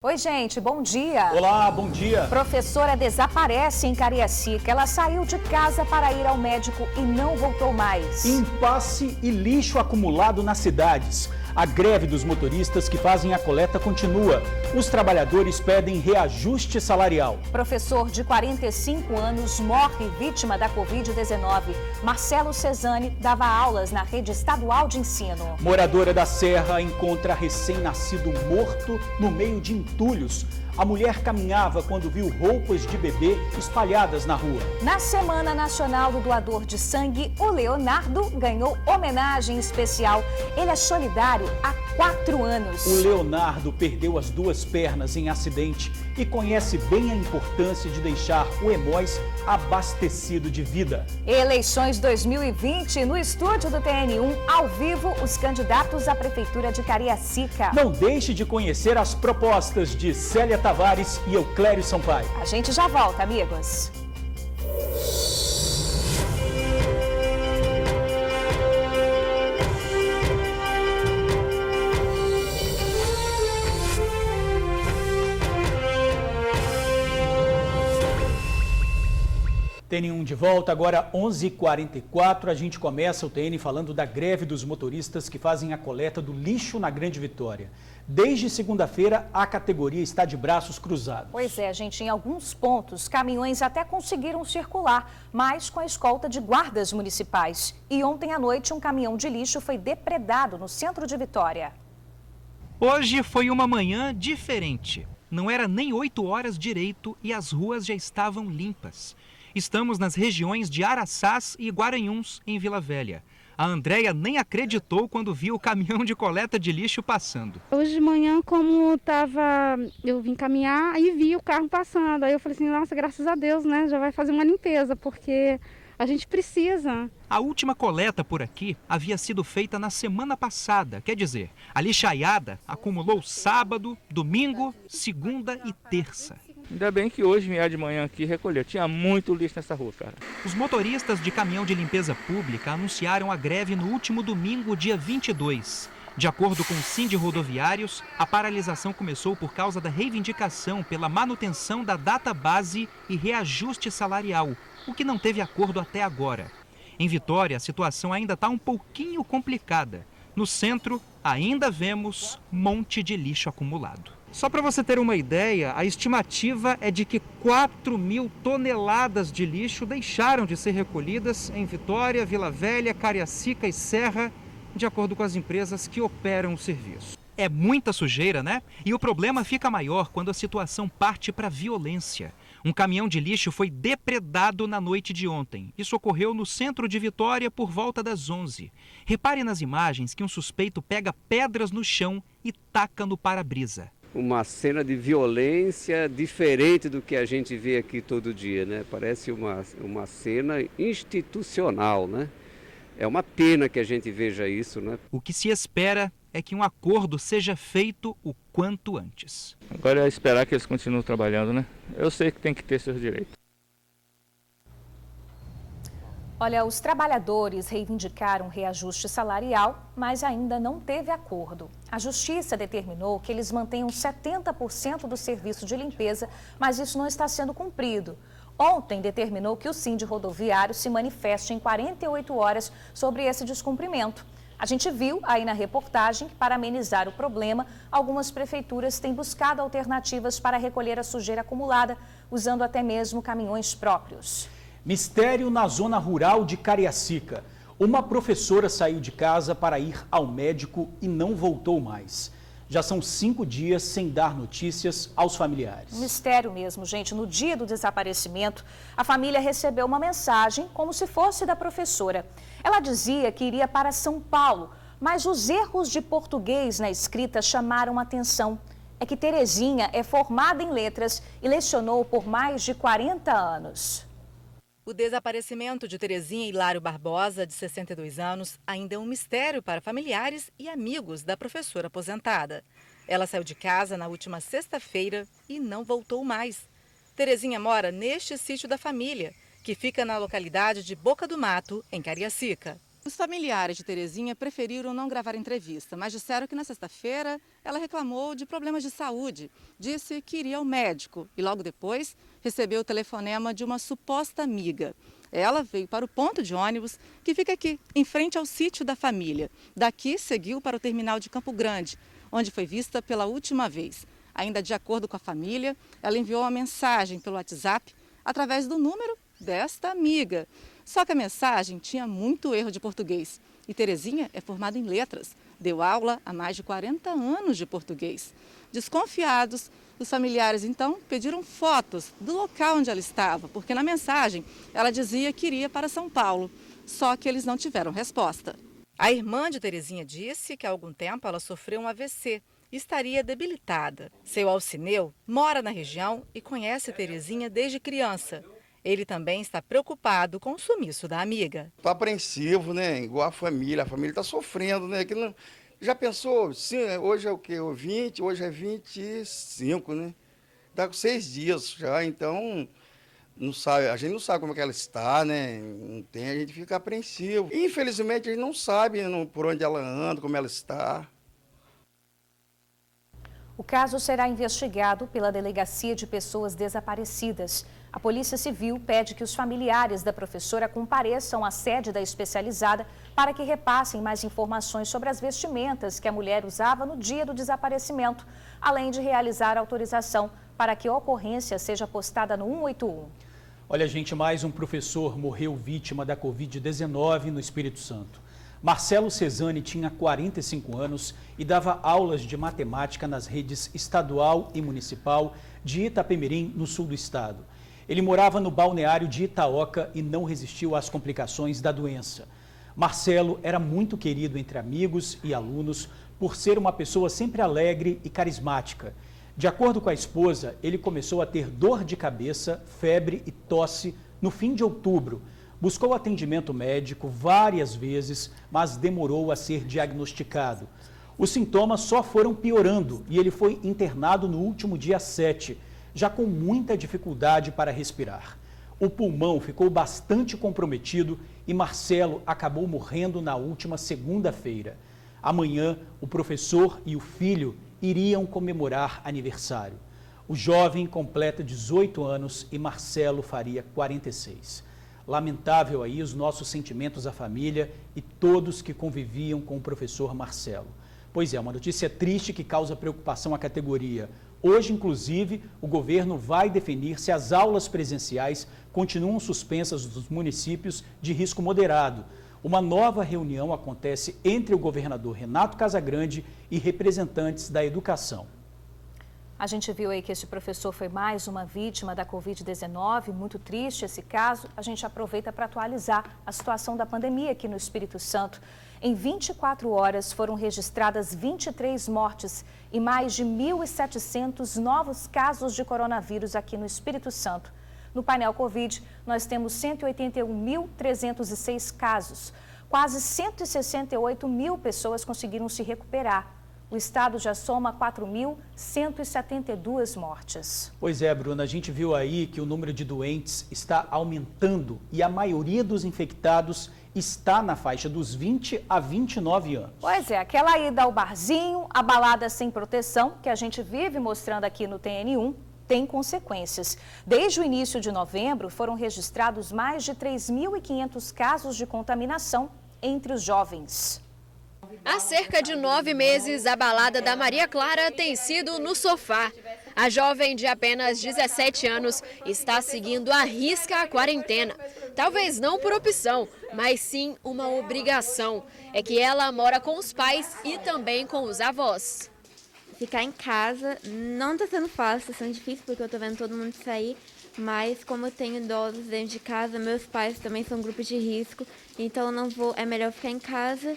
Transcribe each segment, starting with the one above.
Oi, gente, bom dia. Olá, bom dia. Professora desaparece em Cariacica. Ela saiu de casa para ir ao médico e não voltou mais. Impasse e lixo acumulado nas cidades. A greve dos motoristas que fazem a coleta continua. Os trabalhadores pedem reajuste salarial. Professor de 45 anos morre vítima da Covid-19. Marcelo Cesani dava aulas na rede estadual de ensino. Moradora da Serra encontra recém-nascido morto no meio de entulhos. A mulher caminhava quando viu roupas de bebê espalhadas na rua. Na Semana Nacional do Doador de Sangue, o Leonardo ganhou homenagem especial. Ele é solidário há 4 anos. O Leonardo perdeu as 2 pernas em acidente e conhece bem a importância de deixar o Hemóis abastecido de vida. Eleições 2020, no estúdio do TN1, ao vivo, os candidatos à Prefeitura de Cariacica. Não deixe de conhecer as propostas de Célia Tavares e Euclério Sampaio. A gente já volta, amigos. TN1 de volta, agora 11h44, a gente começa o TN falando da greve dos motoristas que fazem a coleta do lixo na Grande Vitória. Desde segunda-feira, a categoria está de braços cruzados. Pois é, gente, em alguns pontos, caminhões até conseguiram circular, mas com a escolta de guardas municipais. E ontem à noite, um caminhão de lixo foi depredado no centro de Vitória. Hoje foi uma manhã diferente. Não era nem 8 horas direito e as ruas já estavam limpas. Estamos nas regiões de Araçás e Guaranhuns, em Vila Velha. A Andréia nem acreditou quando viu o caminhão de coleta de lixo passando. Hoje de manhã, como eu vim caminhar e vi o carro passando. Aí eu falei assim, nossa, graças a Deus, né? Já vai fazer uma limpeza, porque a gente precisa. A última coleta por aqui havia sido feita na semana passada. Quer dizer, a lixaiada acumulou sábado, domingo, segunda e terça. Ainda bem que hoje vieram de manhã aqui recolher. Tinha muito lixo nessa rua, cara. Os motoristas de caminhão de limpeza pública anunciaram a greve no último domingo, dia 22. De acordo com o Sindi Rodoviários, a paralisação começou por causa da reivindicação pela manutenção da data base e reajuste salarial, o que não teve acordo até agora. Em Vitória, a situação ainda está um pouquinho complicada. No centro, ainda vemos monte de lixo acumulado. Só para você ter uma ideia, a estimativa é de que 4.000 toneladas de lixo deixaram de ser recolhidas em Vitória, Vila Velha, Cariacica e Serra, de acordo com as empresas que operam o serviço. É muita sujeira, né? E o problema fica maior quando a situação parte para a violência. Um caminhão de lixo foi depredado na noite de ontem. Isso ocorreu no centro de Vitória por volta das 11. Repare nas imagens que um suspeito pega pedras no chão e taca no para-brisa. Uma cena de violência diferente do que a gente vê aqui todo dia, né? Parece uma cena institucional, né? É uma pena que a gente veja isso, né? O que se espera é que um acordo seja feito o quanto antes. Agora é esperar que eles continuem trabalhando, né? Eu sei que tem que ter seus direitos. Olha, os trabalhadores reivindicaram reajuste salarial, mas ainda não teve acordo. A Justiça determinou que eles mantenham 70% do serviço de limpeza, mas isso não está sendo cumprido. Ontem determinou que o Sindi Rodoviário se manifeste em 48 horas sobre esse descumprimento. A gente viu aí na reportagem que, para amenizar o problema, algumas prefeituras têm buscado alternativas para recolher a sujeira acumulada, usando até mesmo caminhões próprios. Mistério na zona rural de Cariacica. Uma professora saiu de casa para ir ao médico e não voltou mais. Já são 5 dias sem dar notícias aos familiares. Mistério mesmo, gente. No dia do desaparecimento, a família recebeu uma mensagem como se fosse da professora. Ela dizia que iria para São Paulo, mas os erros de português na escrita chamaram a atenção. É que Terezinha é formada em letras e lecionou por mais de 40 anos. O desaparecimento de Terezinha Hilário Barbosa, de 62 anos, ainda é um mistério para familiares e amigos da professora aposentada. Ela saiu de casa na última sexta-feira e não voltou mais. Terezinha mora neste sítio da família, que fica na localidade de Boca do Mato, em Cariacica. Os familiares de Terezinha preferiram não gravar entrevista, mas disseram que na sexta-feira ela reclamou de problemas de saúde. Disse que iria ao médico e logo depois recebeu o telefonema de uma suposta amiga. Ela veio para o ponto de ônibus que fica aqui, em frente ao sítio da família. Daqui seguiu para o terminal de Campo Grande, onde foi vista pela última vez. Ainda de acordo com a família, ela enviou uma mensagem pelo WhatsApp através do número desta amiga. Só que a mensagem tinha muito erro de português. E Terezinha é formada em letras. Deu aula há mais de 40 anos de português. Desconfiados, os familiares então pediram fotos do local onde ela estava, porque na mensagem ela dizia que iria para São Paulo. Só que eles não tiveram resposta. A irmã de Terezinha disse que há algum tempo ela sofreu um AVC e estaria debilitada. Seu Alcineu mora na região e conhece Terezinha desde criança. Ele também está preocupado com o sumiço da amiga. Está apreensivo, né? Igual a família está sofrendo, né? Que não... Já pensou, sim, hoje é o quê? 20, hoje é 25, né? Está com 6 dias já, então não sabe, a gente não sabe como é que ela está, né? Não tem, a gente fica apreensivo. Infelizmente a gente não sabe por onde ela anda, como ela está. O caso será investigado pela Delegacia de Pessoas Desaparecidas. A Polícia Civil pede que os familiares da professora compareçam à sede da especializada para que repassem mais informações sobre as vestimentas que a mulher usava no dia do desaparecimento, além de realizar autorização para que a ocorrência seja postada no 181. Olha, gente, mais um professor morreu vítima da Covid-19 no Espírito Santo. Marcelo Cesani tinha 45 anos e dava aulas de matemática nas redes estadual e municipal de Itapemirim, no sul do estado. Ele morava no balneário de Itaoca e não resistiu às complicações da doença. Marcelo era muito querido entre amigos e alunos por ser uma pessoa sempre alegre e carismática. De acordo com a esposa, ele começou a ter dor de cabeça, febre e tosse no fim de outubro. Buscou atendimento médico várias vezes, mas demorou a ser diagnosticado. Os sintomas só foram piorando e ele foi internado no último dia 7, já com muita dificuldade para respirar. O pulmão ficou bastante comprometido e Marcelo acabou morrendo na última segunda-feira. Amanhã, o professor e o filho iriam comemorar aniversário. O jovem completa 18 anos e Marcelo faria 46. Lamentável aí os nossos sentimentos à família e todos que conviviam com o professor Marcelo. Pois é, uma notícia triste que causa preocupação à categoria. Hoje, inclusive, o governo vai definir se as aulas presenciais continuam suspensas nos municípios de risco moderado. Uma nova reunião acontece entre o governador Renato Casagrande e representantes da educação. A gente viu aí que esse professor foi mais uma vítima da Covid-19, muito triste esse caso. A gente aproveita para atualizar a situação da pandemia aqui no Espírito Santo. Em 24 horas foram registradas 23 mortes e mais de 1.700 novos casos de coronavírus aqui no Espírito Santo. No painel Covid, nós temos 181.306 casos. Quase 168 mil pessoas conseguiram se recuperar. O estado já soma 4.172 mortes. Pois é, Bruna, a gente viu aí que o número de doentes está aumentando e a maioria dos infectados está na faixa dos 20 a 29 anos. Pois é, aquela ida ao barzinho, a balada sem proteção, que a gente vive mostrando aqui no TN1, tem consequências. Desde o início de novembro, foram registrados mais de 3.500 casos de contaminação entre os jovens. Há cerca de 9 meses, a balada da Maria Clara tem sido no sofá. A jovem de apenas 17 anos está seguindo à risca a quarentena. Talvez não por opção, mas sim uma obrigação. É que ela mora com os pais e também com os avós. Ficar em casa não está sendo fácil, está sendo difícil porque eu estou vendo todo mundo sair. Mas como eu tenho idosos dentro de casa, meus pais também são grupos de risco. Então é melhor ficar em casa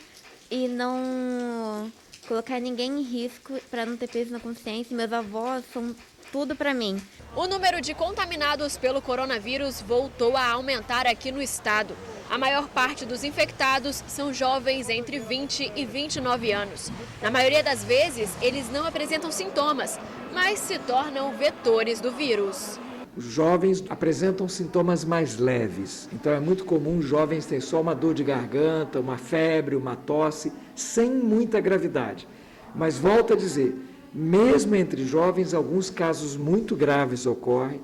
e não colocar ninguém em risco para não ter peso na consciência. Meus avós são tudo para mim. O número de contaminados pelo coronavírus voltou a aumentar aqui no estado. A maior parte dos infectados são jovens entre 20 e 29 anos. Na maioria das vezes, eles não apresentam sintomas, mas se tornam vetores do vírus. Os jovens apresentam sintomas mais leves, então é muito comum jovens terem só uma dor de garganta, uma febre, uma tosse, sem muita gravidade. Mas volto a dizer, mesmo entre jovens, alguns casos muito graves ocorrem,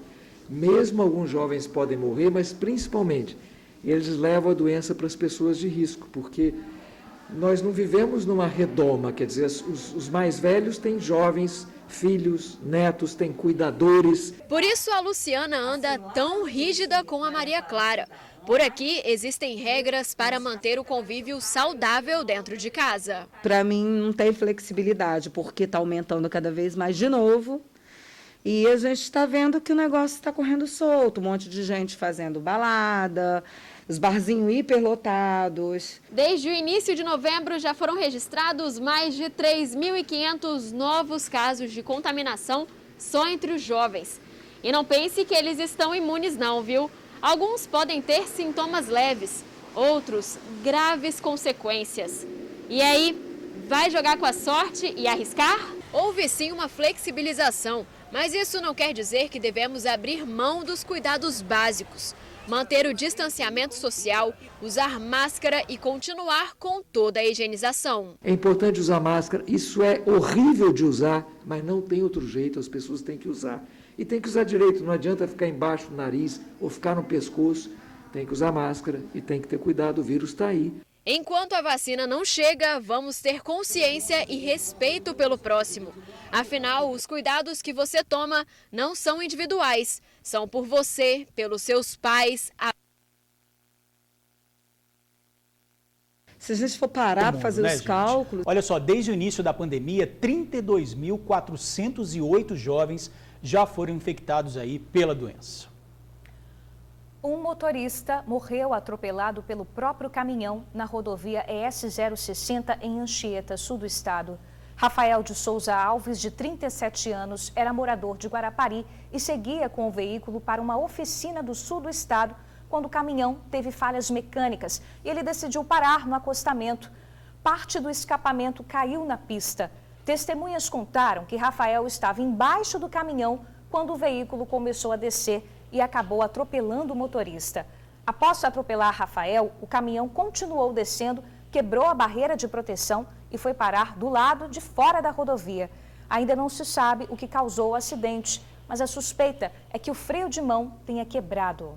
mesmo alguns jovens podem morrer, mas principalmente eles levam a doença para as pessoas de risco, porque nós não vivemos numa redoma, quer dizer, os mais velhos têm jovens, filhos, netos, têm cuidadores. Por isso a Luciana anda tão rígida com a Maria Clara. Por aqui existem regras para manter o convívio saudável dentro de casa. Para mim não tem flexibilidade, porque está aumentando cada vez mais de novo. E a gente está vendo que o negócio está correndo solto, um monte de gente fazendo balada, os barzinhos hiperlotados. Desde o início de novembro já foram registrados mais de 3.500 novos casos de contaminação só entre os jovens. E não pense que eles estão imunes não, viu? Alguns podem ter sintomas leves, outros graves consequências. E aí, vai jogar com a sorte e arriscar? Houve sim uma flexibilização, mas isso não quer dizer que devemos abrir mão dos cuidados básicos. Manter o distanciamento social, usar máscara e continuar com toda a higienização. É importante usar máscara, isso é horrível de usar, mas não tem outro jeito, as pessoas têm que usar. E tem que usar direito, não adianta ficar embaixo do nariz ou ficar no pescoço, tem que usar máscara e tem que ter cuidado, o vírus está aí. Enquanto a vacina não chega, vamos ter consciência e respeito pelo próximo. Afinal, os cuidados que você toma não são individuais, são por você, pelos seus pais. Se a gente for parar para fazer os cálculos... Olha só, desde o início da pandemia, 32.408 jovens já foram infectados aí pela doença. Um motorista morreu atropelado pelo próprio caminhão na rodovia ES-060 em Anchieta, sul do estado. Rafael de Souza Alves, de 37 anos, era morador de Guarapari e seguia com o veículo para uma oficina do sul do estado quando o caminhão teve falhas mecânicas e ele decidiu parar no acostamento. Parte do escapamento caiu na pista. Testemunhas contaram que Rafael estava embaixo do caminhão quando o veículo começou a descer e acabou atropelando o motorista. Após atropelar Rafael, o caminhão continuou descendo, quebrou a barreira de proteção e foi parar do lado de fora da rodovia. Ainda não se sabe o que causou o acidente, mas a suspeita é que o freio de mão tenha quebrado.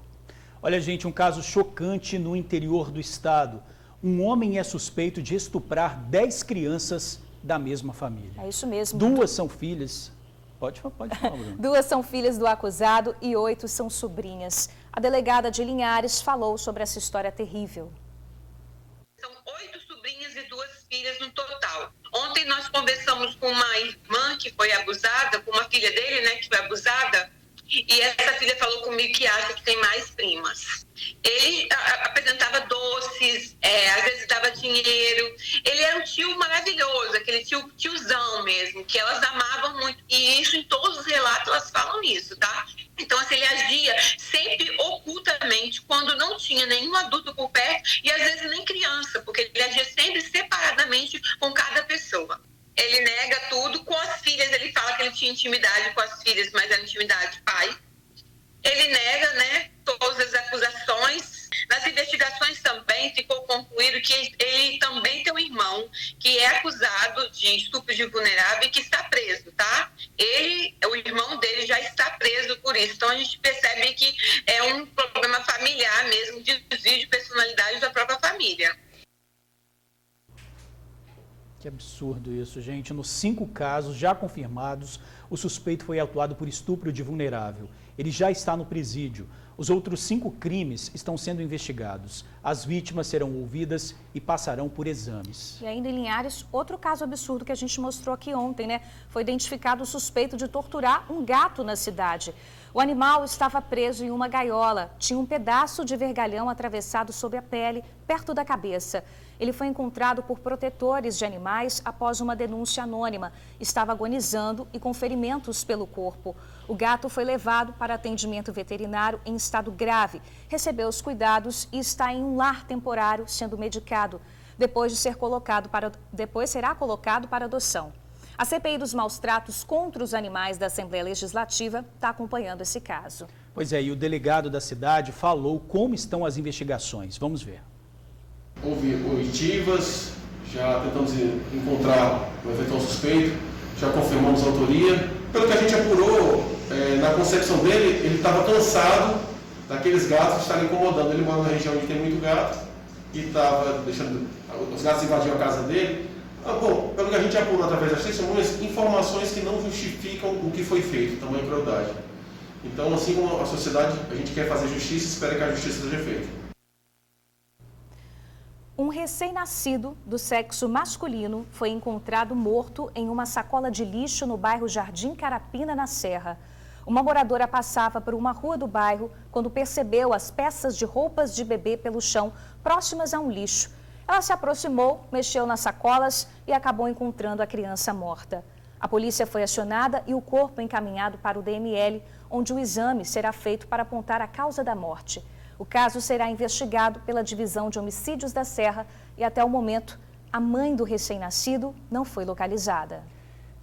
Olha, gente, um caso chocante no interior do estado. Um homem é suspeito de estuprar 10 crianças da mesma família. É isso mesmo. 2 são filhas. Pode falar, Bruno. 2 são filhas do acusado e 8 são sobrinhas. A delegada de Linhares falou sobre essa história terrível. São 8 sobrinhas e 2 filhas no total. Ontem nós conversamos com uma irmã que foi abusada, com uma filha dele, né, que foi abusada, e essa filha falou comigo que acha que tem mais primas. Ele apresentava doces, às vezes dava dinheiro. Ele era um tio maravilhoso, aquele tiozão mesmo, que elas amavam muito. E isso, em todos os relatos, elas falam isso, tá? Então, assim, ele agia sempre ocultamente, quando não tinha nenhum adulto por perto, e às vezes nem criança, porque ele agia sempre separadamente com cada pessoa. Ele nega tudo. Com as filhas, ele fala que ele tinha intimidade com as filhas, mas era intimidade pai. Ele nega, né, todas as acusações. Nas investigações também ficou concluído que ele também tem um irmão que é acusado de estupro de vulnerável e que está preso, tá? O irmão dele já está preso por isso. Então a gente percebe que é um problema familiar mesmo, de desvio de personalidade da própria família. Que absurdo isso, gente. Nos 5 casos já confirmados, o suspeito foi autuado por estupro de vulnerável. Ele já está no presídio. Os outros 5 crimes estão sendo investigados. As vítimas serão ouvidas e passarão por exames. E ainda em Linhares, outro caso absurdo que a gente mostrou aqui ontem, né? Foi identificado o suspeito de torturar um gato na cidade. O animal estava preso em uma gaiola. Tinha um pedaço de vergalhão atravessado sob a pele, perto da cabeça. Ele foi encontrado por protetores de animais após uma denúncia anônima. Estava agonizando e com ferimentos pelo corpo. O gato foi levado para atendimento veterinário em estado grave. Recebeu os cuidados e está em um lar temporário sendo medicado. Depois será colocado para adoção. A CPI dos maus-tratos contra os animais da Assembleia Legislativa está acompanhando esse caso. Pois é, e o delegado da cidade falou como estão as investigações. Vamos ver. Houve oitivas, já tentamos encontrar o eventual suspeito, já confirmamos a autoria. Pelo que a gente apurou, na concepção dele, ele estava cansado daqueles gatos que estavam incomodando. Ele mora numa região onde tem muito gato e estava deixando os gatos invadiam a casa dele. Bom, pelo que a gente apurou através das testemunhas, informações que não justificam o que foi feito, tamanha crueldade. Então, assim como a sociedade, a gente quer fazer justiça e espera que a justiça seja feita. Um recém-nascido do sexo masculino foi encontrado morto em uma sacola de lixo no bairro Jardim Carapina, na Serra. Uma moradora passava por uma rua do bairro quando percebeu as peças de roupas de bebê pelo chão, próximas a um lixo. Ela se aproximou, mexeu nas sacolas e acabou encontrando a criança morta. A polícia foi acionada e o corpo encaminhado para o DML, onde o exame será feito para apontar a causa da morte. O caso será investigado pela Divisão de Homicídios da Serra e, até o momento, a mãe do recém-nascido não foi localizada.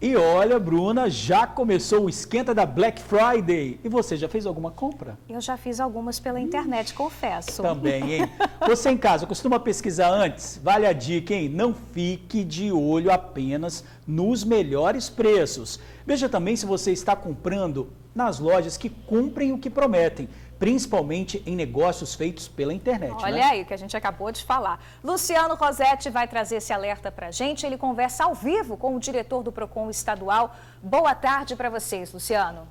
E olha, Bruna, já começou o esquenta da Black Friday. E você já fez alguma compra? Eu já fiz algumas pela internet, confesso. Também, hein? Você em casa costuma pesquisar antes? Vale a dica, hein? Não fique de olho apenas nos melhores preços. Veja também se você está comprando nas lojas que cumprem o que prometem, principalmente em negócios feitos pela internet. Olha aí o que a gente acabou de falar. Luciano Rosetti vai trazer esse alerta para a gente. Ele conversa ao vivo com o diretor do Procon estadual. Boa tarde para vocês, Luciano.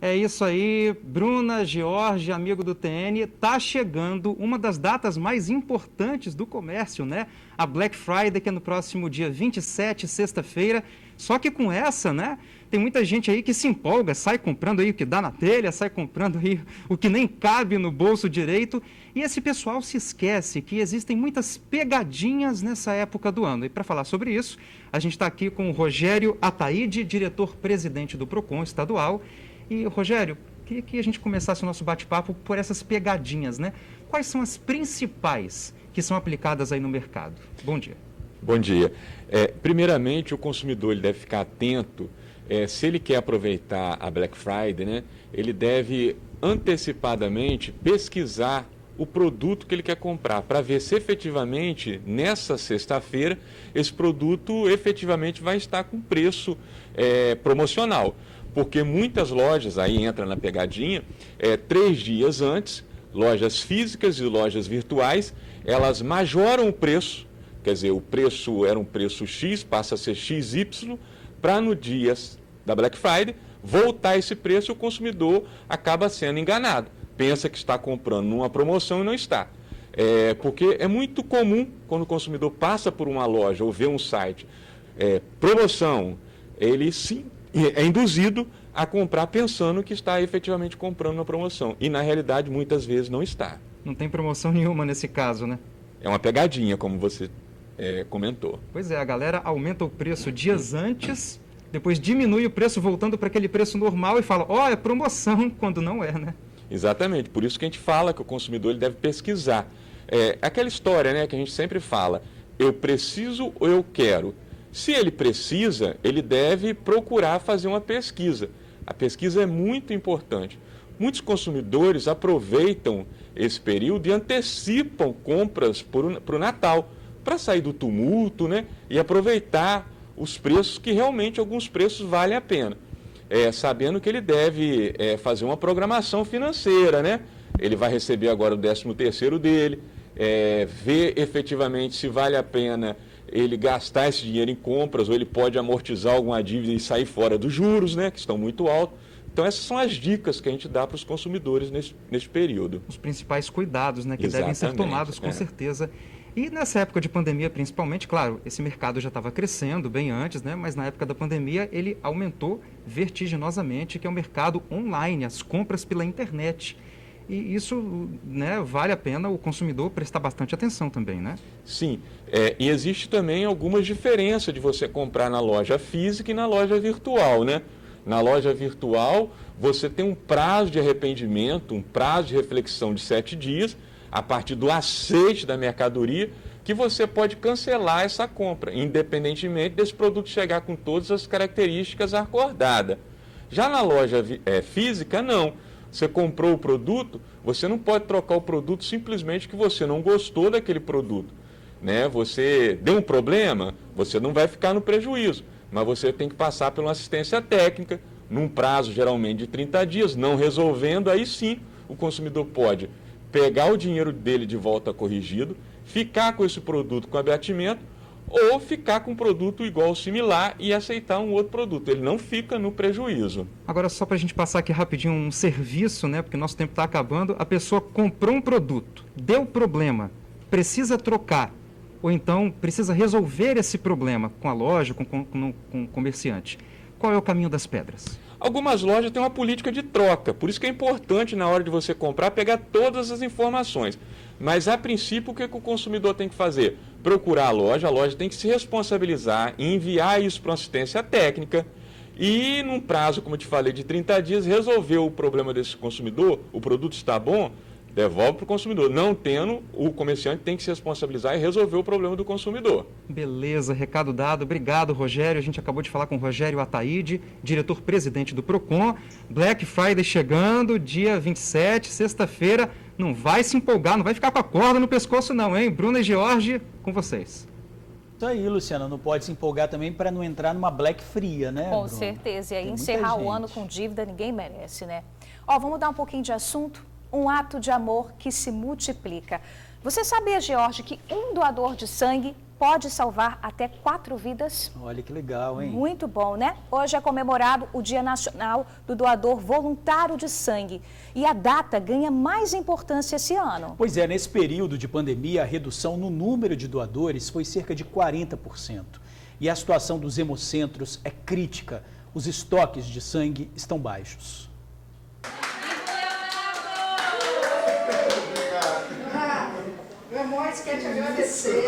É isso aí, Bruna, George, amigo do TN, tá chegando uma das datas mais importantes do comércio, né? A Black Friday, que é no próximo dia 27, sexta-feira. Só que com essa, né, tem muita gente aí que se empolga, sai comprando aí o que dá na telha, sai comprando aí o que nem cabe no bolso direito. E esse pessoal se esquece que existem muitas pegadinhas nessa época do ano. E para falar sobre isso, a gente está aqui com o Rogério Ataíde, diretor-presidente do Procon estadual. E, Rogério, queria que a gente começasse o nosso bate-papo por essas pegadinhas, né? Quais são as principais que são aplicadas aí no mercado? Bom dia. Bom dia. Primeiramente, o consumidor ele deve ficar atento, se ele quer aproveitar a Black Friday, né? Ele deve antecipadamente pesquisar o produto que ele quer comprar, para ver se efetivamente, nessa sexta-feira, esse produto efetivamente vai estar com preço promocional. Porque muitas lojas, aí entra na pegadinha, 3 dias antes, lojas físicas e lojas virtuais, elas majoram o preço, quer dizer, o preço era um preço X, passa a ser XY, para no dia da Black Friday voltar esse preço e o consumidor acaba sendo enganado. Pensa que está comprando numa promoção e não está. Porque é muito comum, quando o consumidor passa por uma loja ou vê um site, promoção, ele sim é induzido a comprar pensando que está efetivamente comprando uma promoção. E, na realidade, muitas vezes não está. Não tem promoção nenhuma nesse caso, né? É uma pegadinha, como você comentou. Pois é, a galera aumenta o preço dias antes, depois diminui o preço voltando para aquele preço normal e fala, é promoção, quando não é, né? Exatamente, por isso que a gente fala que o consumidor ele deve pesquisar. Aquela história, né, que a gente sempre fala, eu preciso ou eu quero? Se ele precisa, ele deve procurar fazer uma pesquisa. A pesquisa é muito importante. Muitos consumidores aproveitam esse período e antecipam compras para o Natal, para sair do tumulto, né, e aproveitar os preços, que realmente alguns preços valem a pena. Sabendo que ele deve fazer uma programação financeira, né? Ele vai receber agora o 13º dele, ver efetivamente se vale a pena ele gastar esse dinheiro em compras, ou ele pode amortizar alguma dívida e sair fora dos juros, né, que estão muito altos. Então, essas são as dicas que a gente dá para os consumidores nesse período. Os principais cuidados, né, que devem ser tomados, com certeza. E nessa época de pandemia, principalmente, claro, esse mercado já estava crescendo bem antes, né, mas na época da pandemia ele aumentou vertiginosamente, que é o mercado online, as compras pela internet. E isso, né, vale a pena o consumidor prestar bastante atenção também, né? Sim, e existe também algumas diferenças de você comprar na loja física e na loja virtual, né? Na loja virtual, você tem um prazo de arrependimento, um prazo de reflexão de 7 dias, a partir do aceite da mercadoria, que você pode cancelar essa compra, independentemente desse produto chegar com todas as características acordadas. Já na loja física, não. Você comprou o produto, você não pode trocar o produto simplesmente que você não gostou daquele produto, né? Você deu um problema, você não vai ficar no prejuízo, mas você tem que passar por uma assistência técnica, num prazo geralmente de 30 dias, não resolvendo, aí sim o consumidor pode pegar o dinheiro dele de volta corrigido, ficar com esse produto com abatimento, ou ficar com um produto igual ou similar e aceitar um outro produto. Ele não fica no prejuízo. Agora, só para a gente passar aqui rapidinho um serviço, né? Porque nosso tempo está acabando. A pessoa comprou um produto, deu problema, precisa trocar, ou então precisa resolver esse problema com a loja, com o comerciante. Qual é o caminho das pedras? Algumas lojas têm uma política de troca, por isso que é importante, na hora de você comprar, pegar todas as informações. Mas, a princípio, o que o consumidor tem que fazer? Procurar a loja tem que se responsabilizar e enviar isso para uma assistência técnica e, num prazo, como eu te falei, de 30 dias, resolver o problema desse consumidor, o produto está bom, devolve para o consumidor. Não tendo, o comerciante tem que se responsabilizar e resolver o problema do consumidor. Beleza, recado dado. Obrigado, Rogério. A gente acabou de falar com o Rogério Ataíde, diretor-presidente do PROCON. Black Friday chegando, dia 27, sexta-feira. Não vai se empolgar, não vai ficar com a corda no pescoço não, hein? Bruna e George, com vocês. Isso aí, Luciana, não pode se empolgar também para não entrar numa Black fria, né, Com Bruna? certeza, e aí Tem encerrar muita o ano gente. com dívida ninguém merece, né? Ó, vamos mudar um pouquinho de assunto. Um ato de amor que se multiplica. Você sabia, George, que um doador de sangue pode salvar até 4 vidas? Olha que legal, hein? Muito bom, né? Hoje é comemorado o Dia Nacional do Doador Voluntário de Sangue. E a data ganha mais importância esse ano. Pois é, nesse período de pandemia, a redução no número de doadores foi cerca de 40%. E a situação dos hemocentros é crítica. Os estoques de sangue estão baixos. O Hemóis quer te agradecer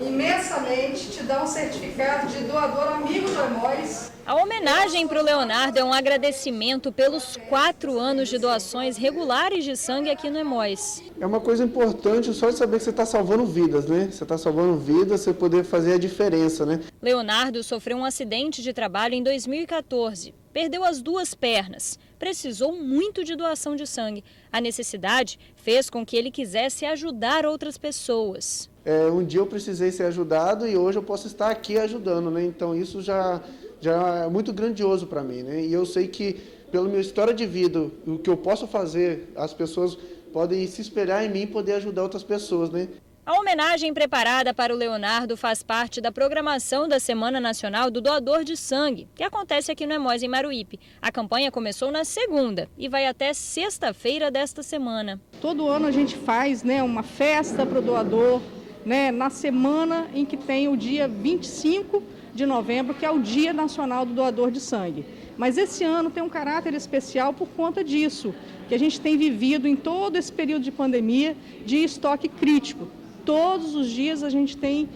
imensamente, te dar um certificado de doador amigo do Hemóis. A homenagem para o Leonardo é um agradecimento pelos 4 anos de doações regulares de sangue aqui no Hemóis. É uma coisa importante só de saber que você está salvando vidas, né? Você está salvando vidas, você poder fazer a diferença, né? Leonardo sofreu um acidente de trabalho em 2014. Perdeu as 2 pernas. Precisou muito de doação de sangue. A necessidade fez com que ele quisesse ajudar outras pessoas. Um dia eu precisei ser ajudado e hoje eu posso estar aqui ajudando, né? Então isso já é muito grandioso para mim, né? E eu sei que pela minha história de vida, o que eu posso fazer, as pessoas podem se espelhar em mim e poder ajudar outras pessoas, né? A homenagem preparada para o Leonardo faz parte da programação da Semana Nacional do Doador de Sangue, que acontece aqui no Hemóis, em Maruípe. A campanha começou na segunda e vai até sexta-feira desta semana. Todo ano a gente faz, né, uma festa para o doador, né, na semana em que tem o dia 25 de novembro, que é o Dia Nacional do Doador de Sangue. Mas esse ano tem um caráter especial por conta disso, que a gente tem vivido em todo esse período de pandemia de estoque crítico. Todos os dias a gente tem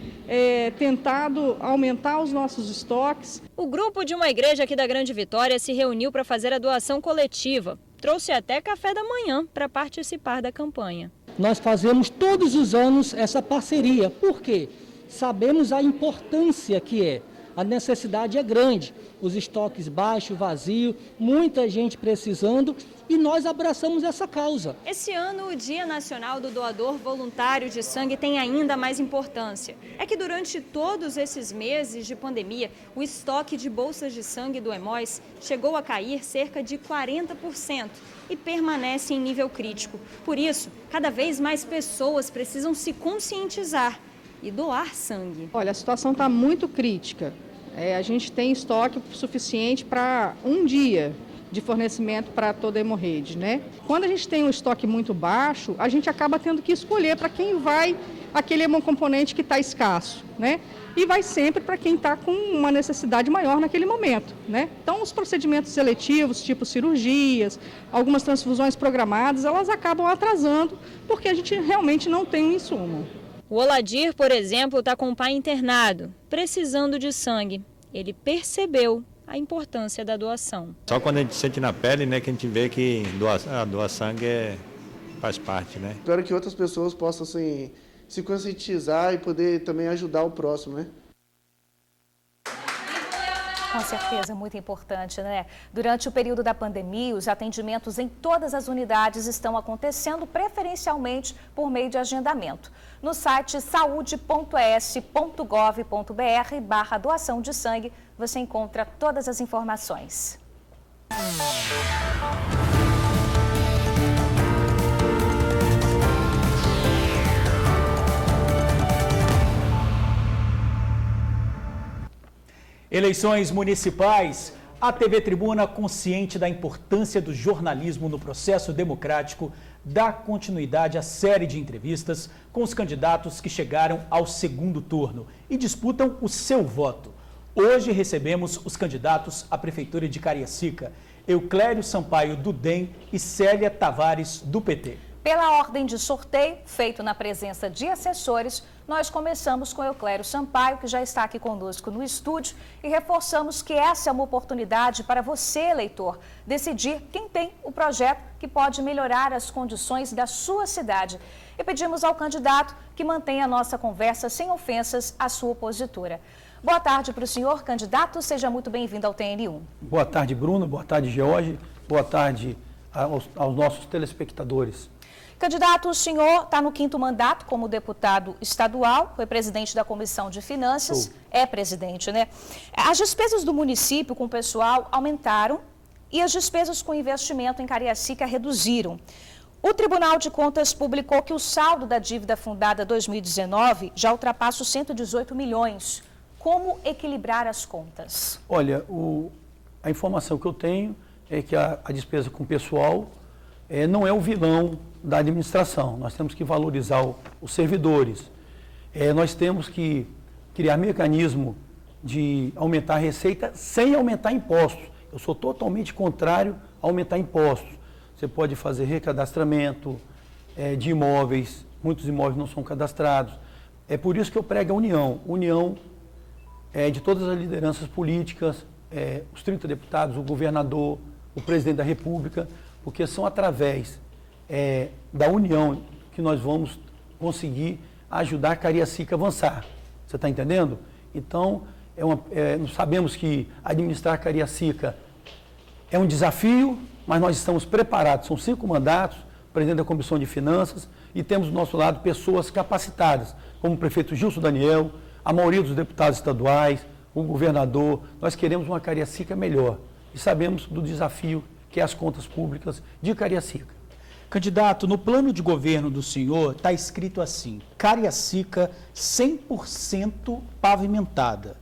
tentado aumentar os nossos estoques. O grupo de uma igreja aqui da Grande Vitória se reuniu para fazer a doação coletiva. Trouxe até café da manhã para participar da campanha. Nós fazemos todos os anos essa parceria. Por quê? Sabemos a importância que é. A necessidade é grande, os estoques baixos, vazio, muita gente precisando e nós abraçamos essa causa. Esse ano, o Dia Nacional do Doador Voluntário de Sangue tem ainda mais importância. É que durante todos esses meses de pandemia, o estoque de bolsas de sangue do Hemóis chegou a cair cerca de 40% e permanece em nível crítico. Por isso, cada vez mais pessoas precisam se conscientizar e doar sangue. Olha, a situação está muito crítica. A gente tem estoque suficiente para um dia de fornecimento para toda a hemorroide, né? Quando a gente tem um estoque muito baixo, a gente acaba tendo que escolher para quem vai aquele hemocomponente que está escasso, né? E vai sempre para quem está com uma necessidade maior naquele momento, né? Então, os procedimentos seletivos, tipo cirurgias, algumas transfusões programadas, elas acabam atrasando porque a gente realmente não tem um insumo. O Oladir, por exemplo, está com o pai internado, precisando de sangue. Ele percebeu a importância da doação. Só quando a gente sente na pele, né, que a gente vê que doar sangue faz parte, né? Espero que outras pessoas possam se conscientizar e poder também ajudar o próximo, né? Com certeza, muito importante, né? Durante o período da pandemia, os atendimentos em todas as unidades estão acontecendo preferencialmente por meio de agendamento. No site saude.es.gov.br/doação de sangue, você encontra todas as informações. Eleições municipais. A TV Tribuna, consciente da importância do jornalismo no processo democrático, dá continuidade à série de entrevistas com os candidatos que chegaram ao segundo turno e disputam o seu voto. Hoje recebemos os candidatos à Prefeitura de Cariacica, Euclério Sampaio, do DEM, e Célia Tavares, do PT. Pela ordem de sorteio, feito na presença de assessores, nós começamos com Euclério Sampaio, que já está aqui conosco no estúdio, e reforçamos que essa é uma oportunidade para você, eleitor, decidir quem tem o projeto que pode melhorar as condições da sua cidade. E pedimos ao candidato que mantenha a nossa conversa sem ofensas à sua opositora. Boa tarde para o senhor, candidato. Seja muito bem-vindo ao TN1. Boa tarde, Bruno. Boa tarde, George. Boa tarde aos nossos telespectadores. Candidato, o senhor está no 5º mandato como deputado estadual, foi presidente da Comissão de Finanças, é presidente, né? As despesas do município com o pessoal aumentaram e as despesas com investimento em Cariacica reduziram. O Tribunal de Contas publicou que o saldo da dívida fundada 2019 já ultrapassa os 118 milhões. Como equilibrar as contas? Olha, a informação que eu tenho é que a despesa com o pessoal não é o vilão da administração. Nós temos que valorizar os servidores. Nós temos que criar mecanismo de aumentar a receita sem aumentar impostos. Eu sou totalmente contrário a aumentar impostos. Você pode fazer recadastramento de imóveis, muitos imóveis não são cadastrados. É por isso que eu prego a união de todas as lideranças políticas, os 30 deputados, o governador, o presidente da República, porque são através da união que nós vamos conseguir ajudar a Cariacica a avançar. Você está entendendo? Então, nós sabemos que administrar Cariacica é um desafio, mas nós estamos preparados. São 5 mandatos, presidente da Comissão de Finanças, e temos do nosso lado pessoas capacitadas, como o prefeito Gilson Daniel, a maioria dos deputados estaduais, o governador. Nós queremos uma Cariacica melhor e sabemos do desafio que é as contas públicas de Cariacica. Candidato, no plano de governo do senhor está escrito assim: Cariacica 100% pavimentada.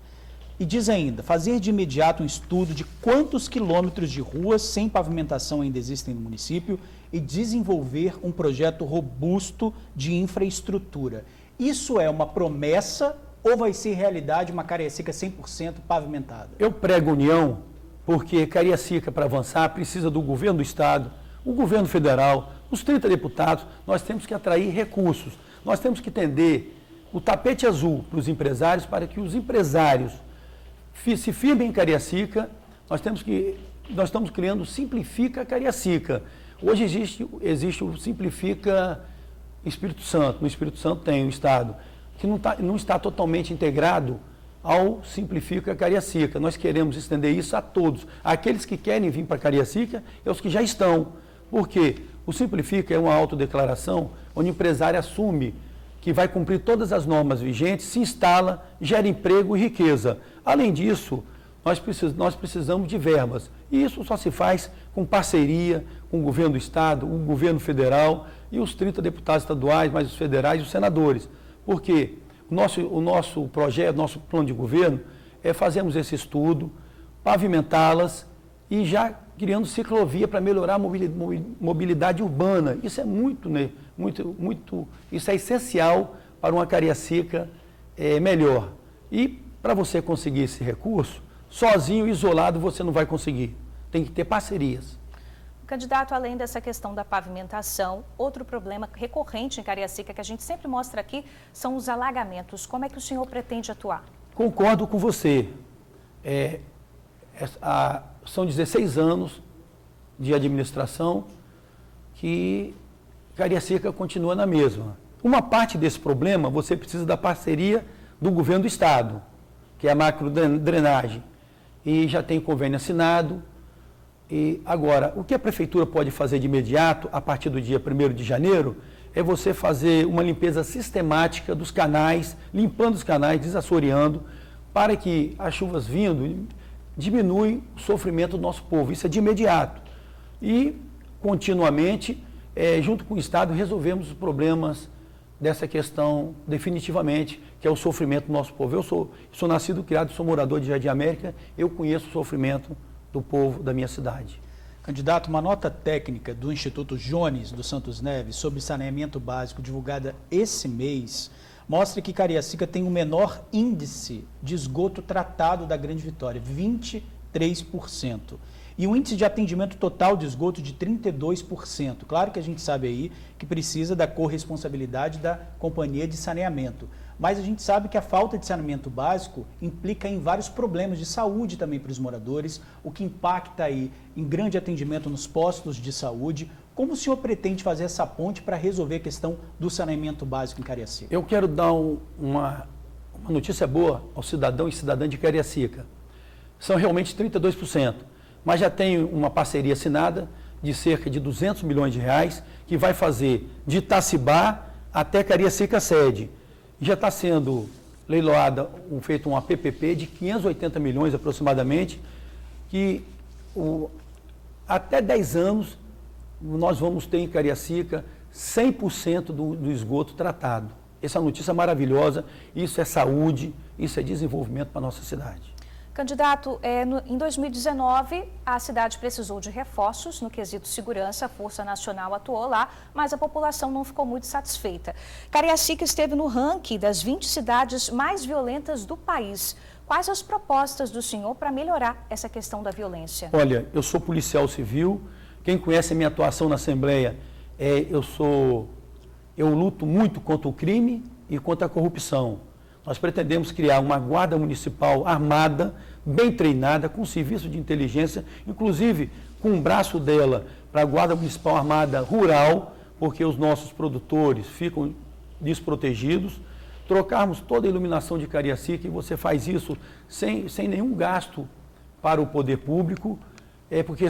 E diz ainda, fazer de imediato um estudo de quantos quilômetros de ruas sem pavimentação ainda existem no município e desenvolver um projeto robusto de infraestrutura. Isso é uma promessa ou vai ser realidade uma Cariacica 100% pavimentada? Eu prego união porque Cariacica, para avançar, precisa do governo do Estado, o governo federal, os 30 deputados. Nós temos que atrair recursos, nós temos que tender o tapete azul para os empresários, para que os empresários se firmem em Cariacica. Nós estamos criando o Simplifica Cariacica. Hoje existe o Simplifica Espírito Santo. No Espírito Santo tem o Estado, que não está totalmente integrado ao Simplifica Cariacica. Nós queremos estender isso a todos. Aqueles que querem vir para Cariacica e os que já estão. Por quê? O Simplifica é uma autodeclaração onde o empresário assume que vai cumprir todas as normas vigentes, se instala, gera emprego e riqueza. Além disso, nós precisamos de verbas. E isso só se faz com parceria com o governo do Estado, o governo federal e os 30 deputados estaduais, mais os federais e os senadores. Porque o nosso projeto, nosso plano de governo é fazermos esse estudo, pavimentá-las e já criando ciclovia para melhorar a mobilidade urbana. Isso é isso é essencial para uma Cariacica melhor. E para você conseguir esse recurso, sozinho, isolado, você não vai conseguir. Tem que ter parcerias. Candidato, além dessa questão da pavimentação, outro problema recorrente em Cariacica que a gente sempre mostra aqui são os alagamentos. Como é que o senhor pretende atuar? Concordo com você. São 16 anos de administração que Cariacica continua na mesma. uma parte desse problema você precisa da parceria do governo do estado, que é a macrodrenagem, e já tem convênio assinado. E agora, o que a prefeitura pode fazer de imediato, a partir do dia 1º de janeiro, é você fazer uma limpeza sistemática dos canais, limpando os canais, desassoreando, para que as chuvas vindo diminui o sofrimento do nosso povo. Isso é de imediato. E, continuamente, junto com o Estado, resolvemos os problemas dessa questão definitivamente, que é o sofrimento do nosso povo. Eu sou nascido, criado, sou morador de Jardim América, eu conheço o sofrimento do povo da minha cidade. Candidato, uma nota técnica do Instituto Jones dos Santos Neves sobre saneamento básico divulgada esse mês mostra que Cariacica tem o menor índice de esgoto tratado da Grande Vitória, 23%. E o índice de atendimento total de esgoto de 32%. Claro que a gente sabe aí que precisa da corresponsabilidade da companhia de saneamento. Mas a gente sabe que a falta de saneamento básico implica em vários problemas de saúde também para os moradores, o que impacta aí em grande atendimento nos postos de saúde. Como o senhor pretende fazer essa ponte para resolver a questão do saneamento básico em Cariacica? Eu quero dar uma notícia boa ao cidadão e cidadã de Cariacica. São realmente 32%, mas já tem uma parceria assinada de cerca de 200 milhões de reais, que vai fazer de Itacibá até Cariacica sede. Já está sendo leiloada, feito um PPP de 580 milhões aproximadamente, que até 10 anos nós vamos ter em Cariacica 100% do esgoto tratado. Essa notícia é maravilhosa, isso é saúde, isso é desenvolvimento para a nossa cidade. Candidato, em 2019, a cidade precisou de reforços no quesito segurança, a Força Nacional atuou lá, mas a população não ficou muito satisfeita. Cariacica esteve no ranking das 20 cidades mais violentas do país. Quais as propostas do senhor para melhorar essa questão da violência? Olha, eu sou policial civil, quem conhece a minha atuação na Assembleia, eu luto muito contra o crime e contra a corrupção. Nós pretendemos criar uma guarda municipal armada, bem treinada, com serviço de inteligência, inclusive com um braço dela para a guarda municipal armada rural, porque os nossos produtores ficam desprotegidos, trocarmos toda a iluminação de Cariacica, e você faz isso sem nenhum gasto para o poder público, porque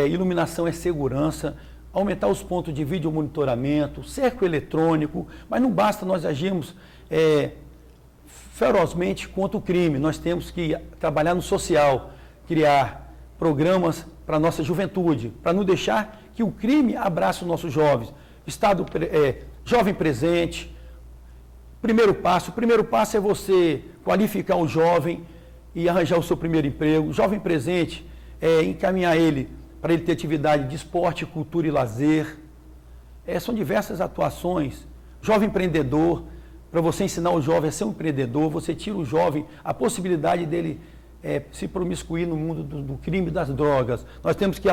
iluminação é segurança, aumentar os pontos de vídeo monitoramento, cerco eletrônico, mas não basta nós agirmos ferozmente contra o crime. Nós temos que trabalhar no social, criar programas para a nossa juventude, para não deixar que o crime abrace os nossos jovens. Jovem presente, primeiro passo é você qualificar o jovem e arranjar o seu primeiro emprego. Jovem presente encaminhar ele para ele ter atividade de esporte, cultura e lazer. São diversas atuações. Jovem empreendedor, para você ensinar o jovem a ser um empreendedor, você tira o jovem a possibilidade dele se promiscuir no mundo do crime e das drogas. Nós temos que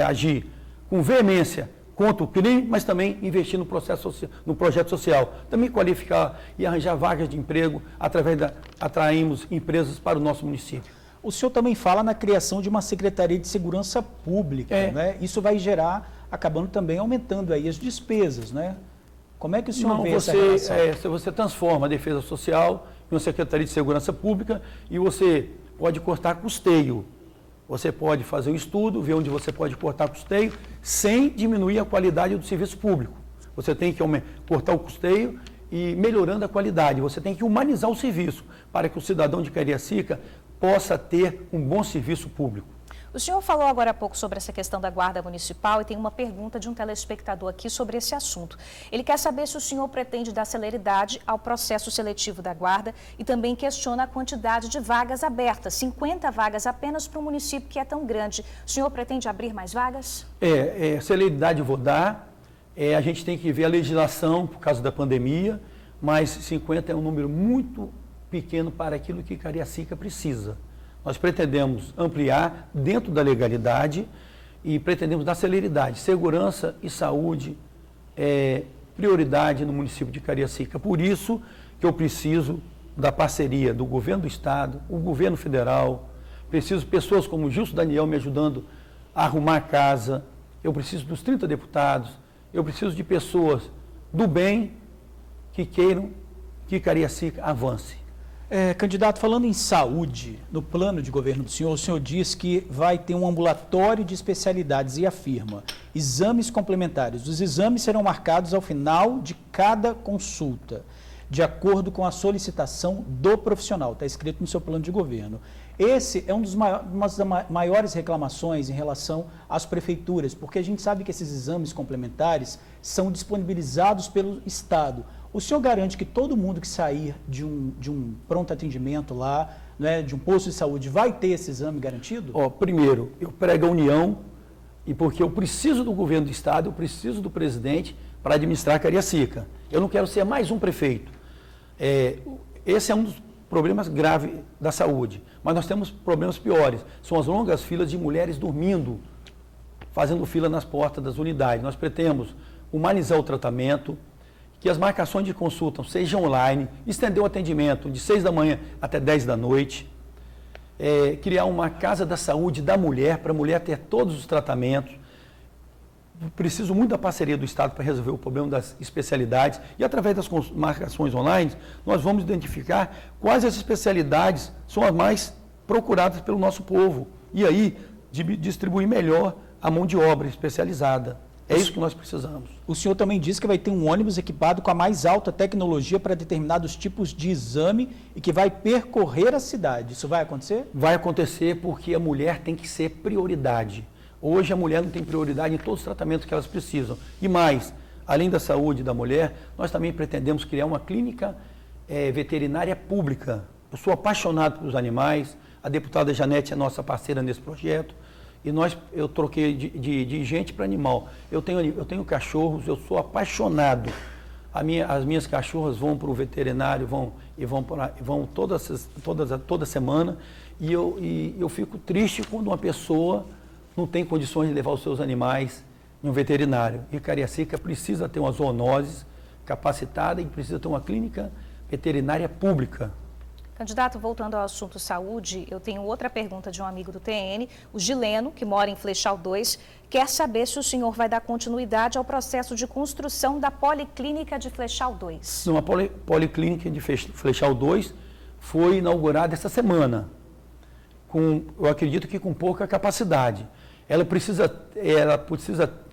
agir com veemência contra o crime, mas também investir no projeto social. Também qualificar e arranjar vagas de emprego, atraímos empresas para o nosso município. O senhor também fala na criação de uma Secretaria de Segurança Pública, né? Isso vai acabando também aumentando aí as despesas, né? Como é que o senhor vê essa relação? Você transforma a Defesa Social em uma Secretaria de Segurança Pública e você pode cortar custeio. Você pode fazer um estudo, ver onde você pode cortar custeio, sem diminuir a qualidade do serviço público. Você tem que cortar o custeio e melhorando a qualidade. Você tem que humanizar o serviço para que o cidadão de Cariacica possa ter um bom serviço público. O senhor falou agora há pouco sobre essa questão da Guarda Municipal e tem uma pergunta de um telespectador aqui sobre esse assunto. Ele quer saber se o senhor pretende dar celeridade ao processo seletivo da Guarda e também questiona a quantidade de vagas abertas, 50 vagas apenas para um município que é tão grande. O senhor pretende abrir mais vagas? Celeridade eu vou dar. A gente tem que ver a legislação por causa da pandemia, mas 50 é um número muito pequeno para aquilo que Cariacica precisa. Nós pretendemos ampliar dentro da legalidade e pretendemos dar celeridade. Segurança e saúde é prioridade no município de Cariacica. Por isso que eu preciso da parceria do governo do estado, o governo federal, preciso de pessoas como o Gilson Daniel me ajudando a arrumar a casa, eu preciso dos 30 deputados, eu preciso de pessoas do bem que queiram que Cariacica avance. Candidato, falando em saúde, no plano de governo do senhor, o senhor diz que vai ter um ambulatório de especialidades e afirma exames complementares. Os exames serão marcados ao final de cada consulta, de acordo com a solicitação do profissional. Está escrito no seu plano de governo. Esse é uma das maiores reclamações em relação às prefeituras, porque a gente sabe que esses exames complementares são disponibilizados pelo Estado. O senhor garante que todo mundo que sair de um pronto atendimento lá, né, de um posto de saúde, vai ter esse exame garantido? Primeiro, eu prego a união, e porque eu preciso do governo do Estado, eu preciso do presidente para administrar Cariacica. Eu não quero ser mais um prefeito. Esse é um dos problemas graves da saúde, mas nós temos problemas piores. São as longas filas de mulheres dormindo, fazendo fila nas portas das unidades. Nós pretendemos humanizar o tratamento, que as marcações de consulta sejam online, estender o atendimento de 6 da manhã até 10 da noite, criar uma casa da saúde da mulher, para a mulher ter todos os tratamentos. Preciso muito da parceria do Estado para resolver o problema das especialidades e, através das marcações online, nós vamos identificar quais as especialidades são as mais procuradas pelo nosso povo e aí distribuir melhor a mão de obra especializada. É isso que nós precisamos. O senhor também disse que vai ter um ônibus equipado com a mais alta tecnologia para determinados tipos de exame e que vai percorrer a cidade. Isso vai acontecer? Vai acontecer porque a mulher tem que ser prioridade. Hoje a mulher não tem prioridade em todos os tratamentos que elas precisam. E mais, além da saúde da mulher, nós também pretendemos criar uma clínica veterinária pública. Eu sou apaixonado pelos animais, a deputada Janete é nossa parceira nesse projeto. E eu troquei de gente para animal. Eu tenho cachorros, eu sou apaixonado. As minhas cachorras vão para o veterinário, vão toda semana. E eu fico triste quando uma pessoa não tem condições de levar os seus animais em um veterinário. E Cariacica precisa ter uma zoonose capacitada e precisa ter uma clínica veterinária pública. Candidato, voltando ao assunto saúde, eu tenho outra pergunta de um amigo do TN, o Gileno, que mora em Flechal 2, quer saber se o senhor vai dar continuidade ao processo de construção da Policlínica de Flechal 2. A Policlínica de Flechal 2 foi inaugurada essa semana, eu acredito que com pouca capacidade. Ela precisa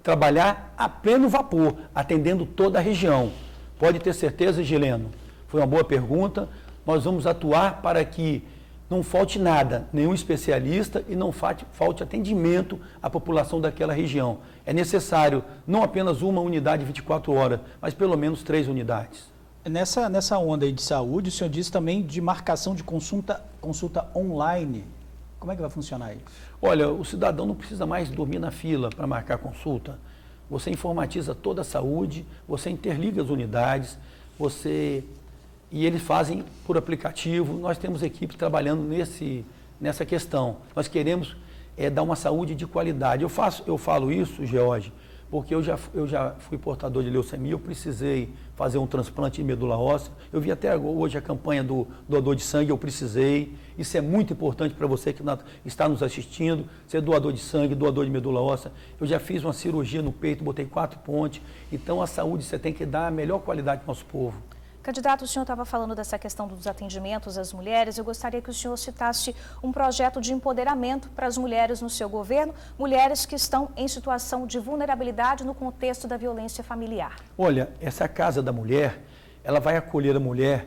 trabalhar a pleno vapor, atendendo toda a região. Pode ter certeza, Gileno, foi uma boa pergunta. Nós vamos atuar para que não falte nada, nenhum especialista e não falte atendimento à população daquela região. É necessário não apenas uma unidade 24 horas, mas pelo menos 3 unidades. Nessa onda aí de saúde, o senhor disse também de marcação de consulta online. Como é que vai funcionar isso? Olha, o cidadão não precisa mais dormir na fila para marcar consulta. Você informatiza toda a saúde, você interliga as unidades, e eles fazem por aplicativo. Nós temos equipe trabalhando nessa questão. Nós queremos dar uma saúde de qualidade. Eu falo isso, George, porque eu já fui portador de leucemia, eu precisei fazer um transplante de medula óssea. Eu vi até hoje a campanha do doador de sangue, eu precisei. Isso é muito importante para você que está nos assistindo, ser doador de sangue, doador de medula óssea. Eu já fiz uma cirurgia no peito, botei 4 pontes. Então a saúde você tem que dar a melhor qualidade para o nosso povo. Candidato, o senhor estava falando dessa questão dos atendimentos às mulheres. Eu gostaria que o senhor citasse um projeto de empoderamento para as mulheres no seu governo, mulheres que estão em situação de vulnerabilidade no contexto da violência familiar. Olha, essa Casa da Mulher, ela vai acolher a mulher,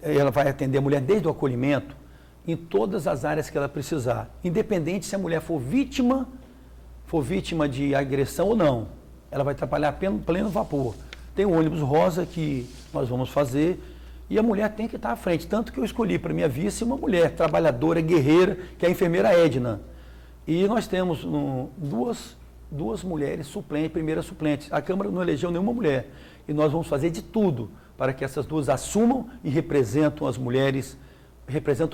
ela vai atender a mulher desde o acolhimento em todas as áreas que ela precisar, independente se a mulher for vítima de agressão ou não. Ela vai trabalhar pleno vapor. Tem um ônibus rosa que nós vamos fazer e a mulher tem que estar à frente. Tanto que eu escolhi para minha vice uma mulher trabalhadora, guerreira, que é a enfermeira Edna. E nós temos duas mulheres suplentes, primeiras suplentes. A Câmara não elegeu nenhuma mulher. E nós vamos fazer de tudo para que essas duas assumam e representam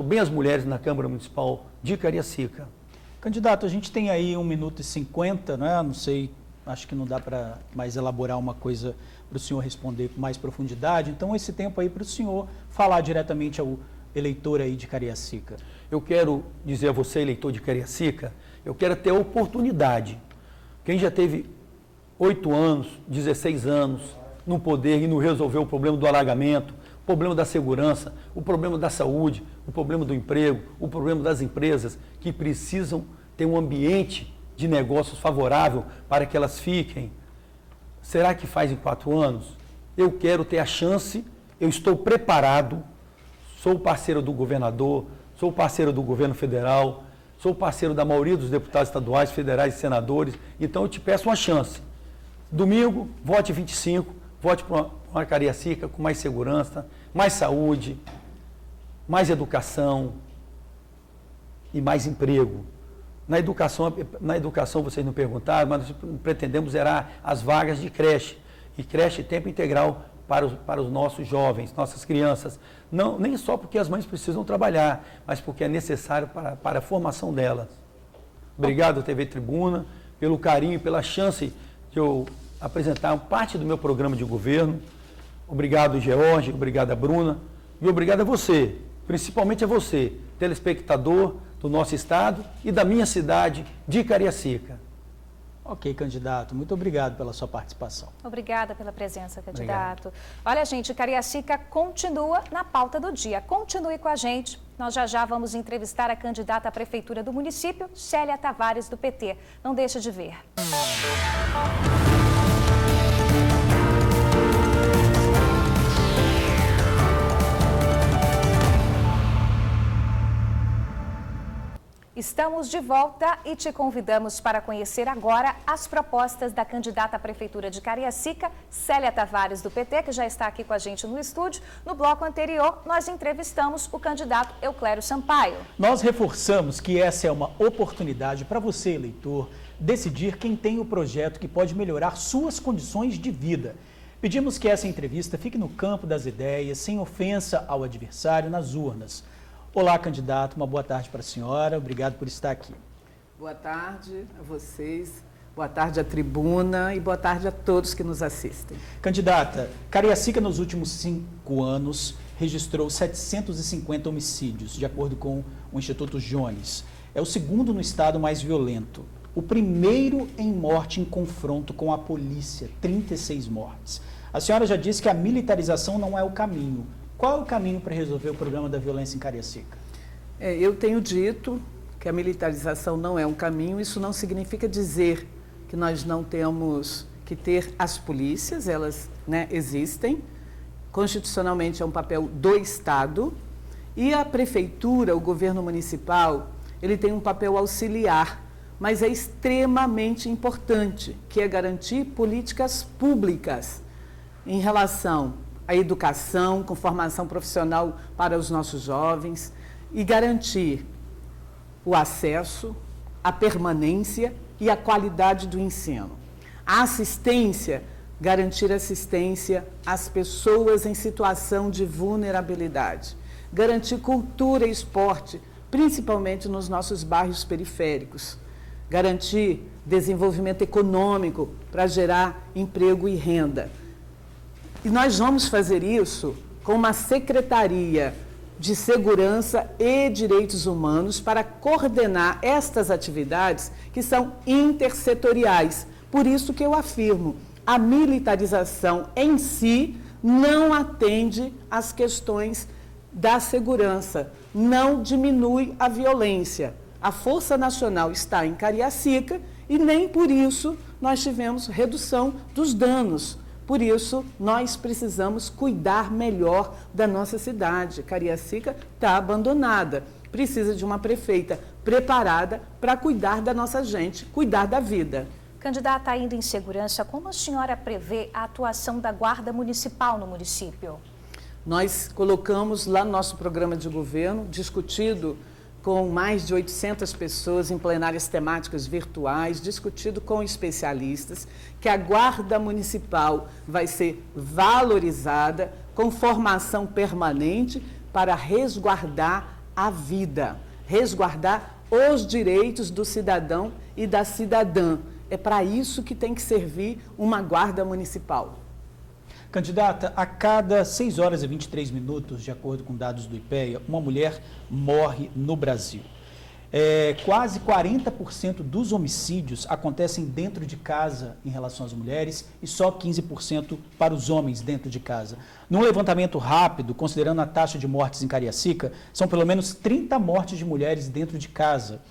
bem as mulheres na Câmara Municipal de Cariacica. Candidato, a gente tem aí 1 minuto e 50, né? Não sei, acho que não dá para mais elaborar uma coisa para o senhor responder com mais profundidade. Então, esse tempo aí para o senhor falar diretamente ao eleitor aí de Cariacica. Eu quero dizer a você, eleitor de Cariacica, eu quero ter a oportunidade. Quem já teve 8 anos, 16 anos, no poder e não resolveu o problema do alagamento, o problema da segurança, o problema da saúde, o problema do emprego, o problema das empresas que precisam ter um ambiente de negócios favorável para que elas fiquem. Será que faz em 4 anos? Eu quero ter a chance, eu estou preparado, sou parceiro do governador, sou parceiro do governo federal, sou parceiro da maioria dos deputados estaduais, federais e senadores, então eu te peço uma chance. Domingo, vote 25, vote para uma Cariacica com mais segurança, mais saúde, mais educação e mais emprego. Na educação vocês não perguntaram, mas nós pretendemos zerar as vagas de creche, e creche tempo integral para os nossos jovens, nossas crianças. Não, nem só porque as mães precisam trabalhar, mas porque é necessário para a formação delas. Obrigado, TV Tribuna, pelo carinho, pela chance de eu apresentar parte do meu programa de governo. Obrigado, George, obrigado a Bruna e obrigado a você, principalmente a você, telespectador do nosso estado e da minha cidade de Cariacica. Ok, candidato, muito obrigado pela sua participação. Obrigada pela presença, candidato. Olha, gente, Cariacica continua na pauta do dia. Continue com a gente. Nós já vamos entrevistar a candidata à prefeitura do município, Célia Tavares, do PT. Não deixe de ver. Estamos de volta e te convidamos para conhecer agora as propostas da candidata à Prefeitura de Cariacica, Célia Tavares, do PT, que já está aqui com a gente no estúdio. No bloco anterior, nós entrevistamos o candidato Euclério Sampaio. Nós reforçamos que essa é uma oportunidade para você, eleitor, decidir quem tem o projeto que pode melhorar suas condições de vida. Pedimos que essa entrevista fique no campo das ideias, sem ofensa ao adversário, nas urnas. Olá, candidato, uma boa tarde para a senhora, obrigado por estar aqui. Boa tarde a vocês, boa tarde à tribuna e boa tarde a todos que nos assistem. Candidata, Cariacica nos últimos 5 anos registrou 750 homicídios, de acordo com o Instituto Jones. É o segundo no estado mais violento. O primeiro em morte em confronto com a polícia, 36 mortes. A senhora já disse que a militarização não é o caminho. Qual é o caminho para resolver o problema da violência em Cariacica? Eu tenho dito que a militarização não é um caminho. Isso não significa dizer que nós não temos que ter as polícias, elas existem. Constitucionalmente é um papel do Estado. E a prefeitura, o governo municipal, ele tem um papel auxiliar, mas é extremamente importante, que é garantir políticas públicas em relação à educação, com formação profissional para os nossos jovens e garantir o acesso, a permanência e a qualidade do ensino. A assistência, garantir assistência às pessoas em situação de vulnerabilidade. Garantir cultura e esporte, principalmente nos nossos bairros periféricos. Garantir desenvolvimento econômico para gerar emprego e renda. E nós vamos fazer isso com uma Secretaria de Segurança e Direitos Humanos para coordenar estas atividades que são intersetoriais. Por isso que eu afirmo, a militarização em si não atende às questões da segurança, não diminui a violência. A Força Nacional está em Cariacica e nem por isso nós tivemos redução dos danos. Por isso, nós precisamos cuidar melhor da nossa cidade. Cariacica está abandonada. Precisa de uma prefeita preparada para cuidar da nossa gente, cuidar da vida. Candidata, ainda em segurança, como a senhora prevê a atuação da Guarda Municipal no município? Nós colocamos lá no nosso programa de governo, discutido com mais de 800 pessoas em plenárias temáticas virtuais, discutido com especialistas, que a Guarda Municipal vai ser valorizada com formação permanente para resguardar a vida, resguardar os direitos do cidadão e da cidadã. É para isso que tem que servir uma Guarda Municipal. Candidata, a cada 6 horas e 23 minutos, de acordo com dados do IPEA, uma mulher morre no Brasil. Quase 40% dos homicídios acontecem dentro de casa em relação às mulheres e só 15% para os homens dentro de casa. Num levantamento rápido, considerando a taxa de mortes em Cariacica, são pelo menos 30 mortes de mulheres dentro de casa.